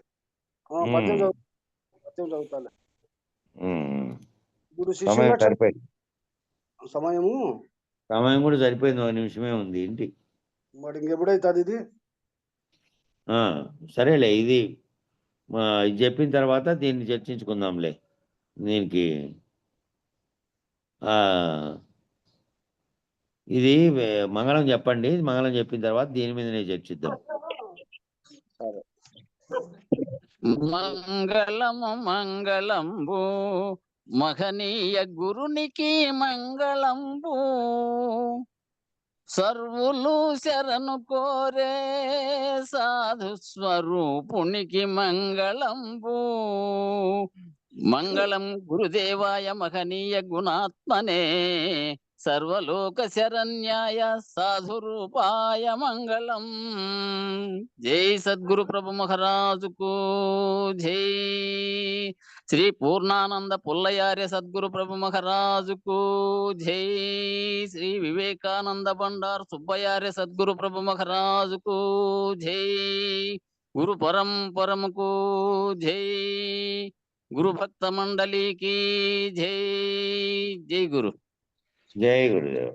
పద్యం చదువుతాలే. ఇప్పుడు శిష్యుల సమయం కూడా సరిపోయింది, 1 నిమిషమే ఉంది ఇంటి. మరి ఇంకెప్పుడైతుంది ఇది? సరేలే ఇది ఇది చెప్పిన తర్వాత దీన్ని చర్చించుకుందాంలే. దీనికి ఇది మంగళం చెప్పండి. మంగళం చెప్పిన తర్వాత దీని మీదనే చర్చిద్దాం. మంగళము మంగళంబు మహనీయ గురునికి మంగళంబు సర్వులు శరణు కోరే సాధు స్వరూపునికి మంగళంబు మంగళం గురుదేవాయ మహనీయ గుణాత్మనే సర్వలోక శరణ్యాయ సాధు రూపాయ మంగళం. జై సద్గురు ప్రభు మహారాజుకు జై. శ్రీ పూర్ణానంద పుల్లయార్య సద్గురు ప్రభు మహారాజుకు జై. శ్రీ వివేకానంద బండారు సుబ్బయార్య సద్గురు ప్రభు మహారాజుకు జై. గురు పరంపరముకు జై. గురు భక్త మండలికి జై. జై గురు. జై గురుదేవ్.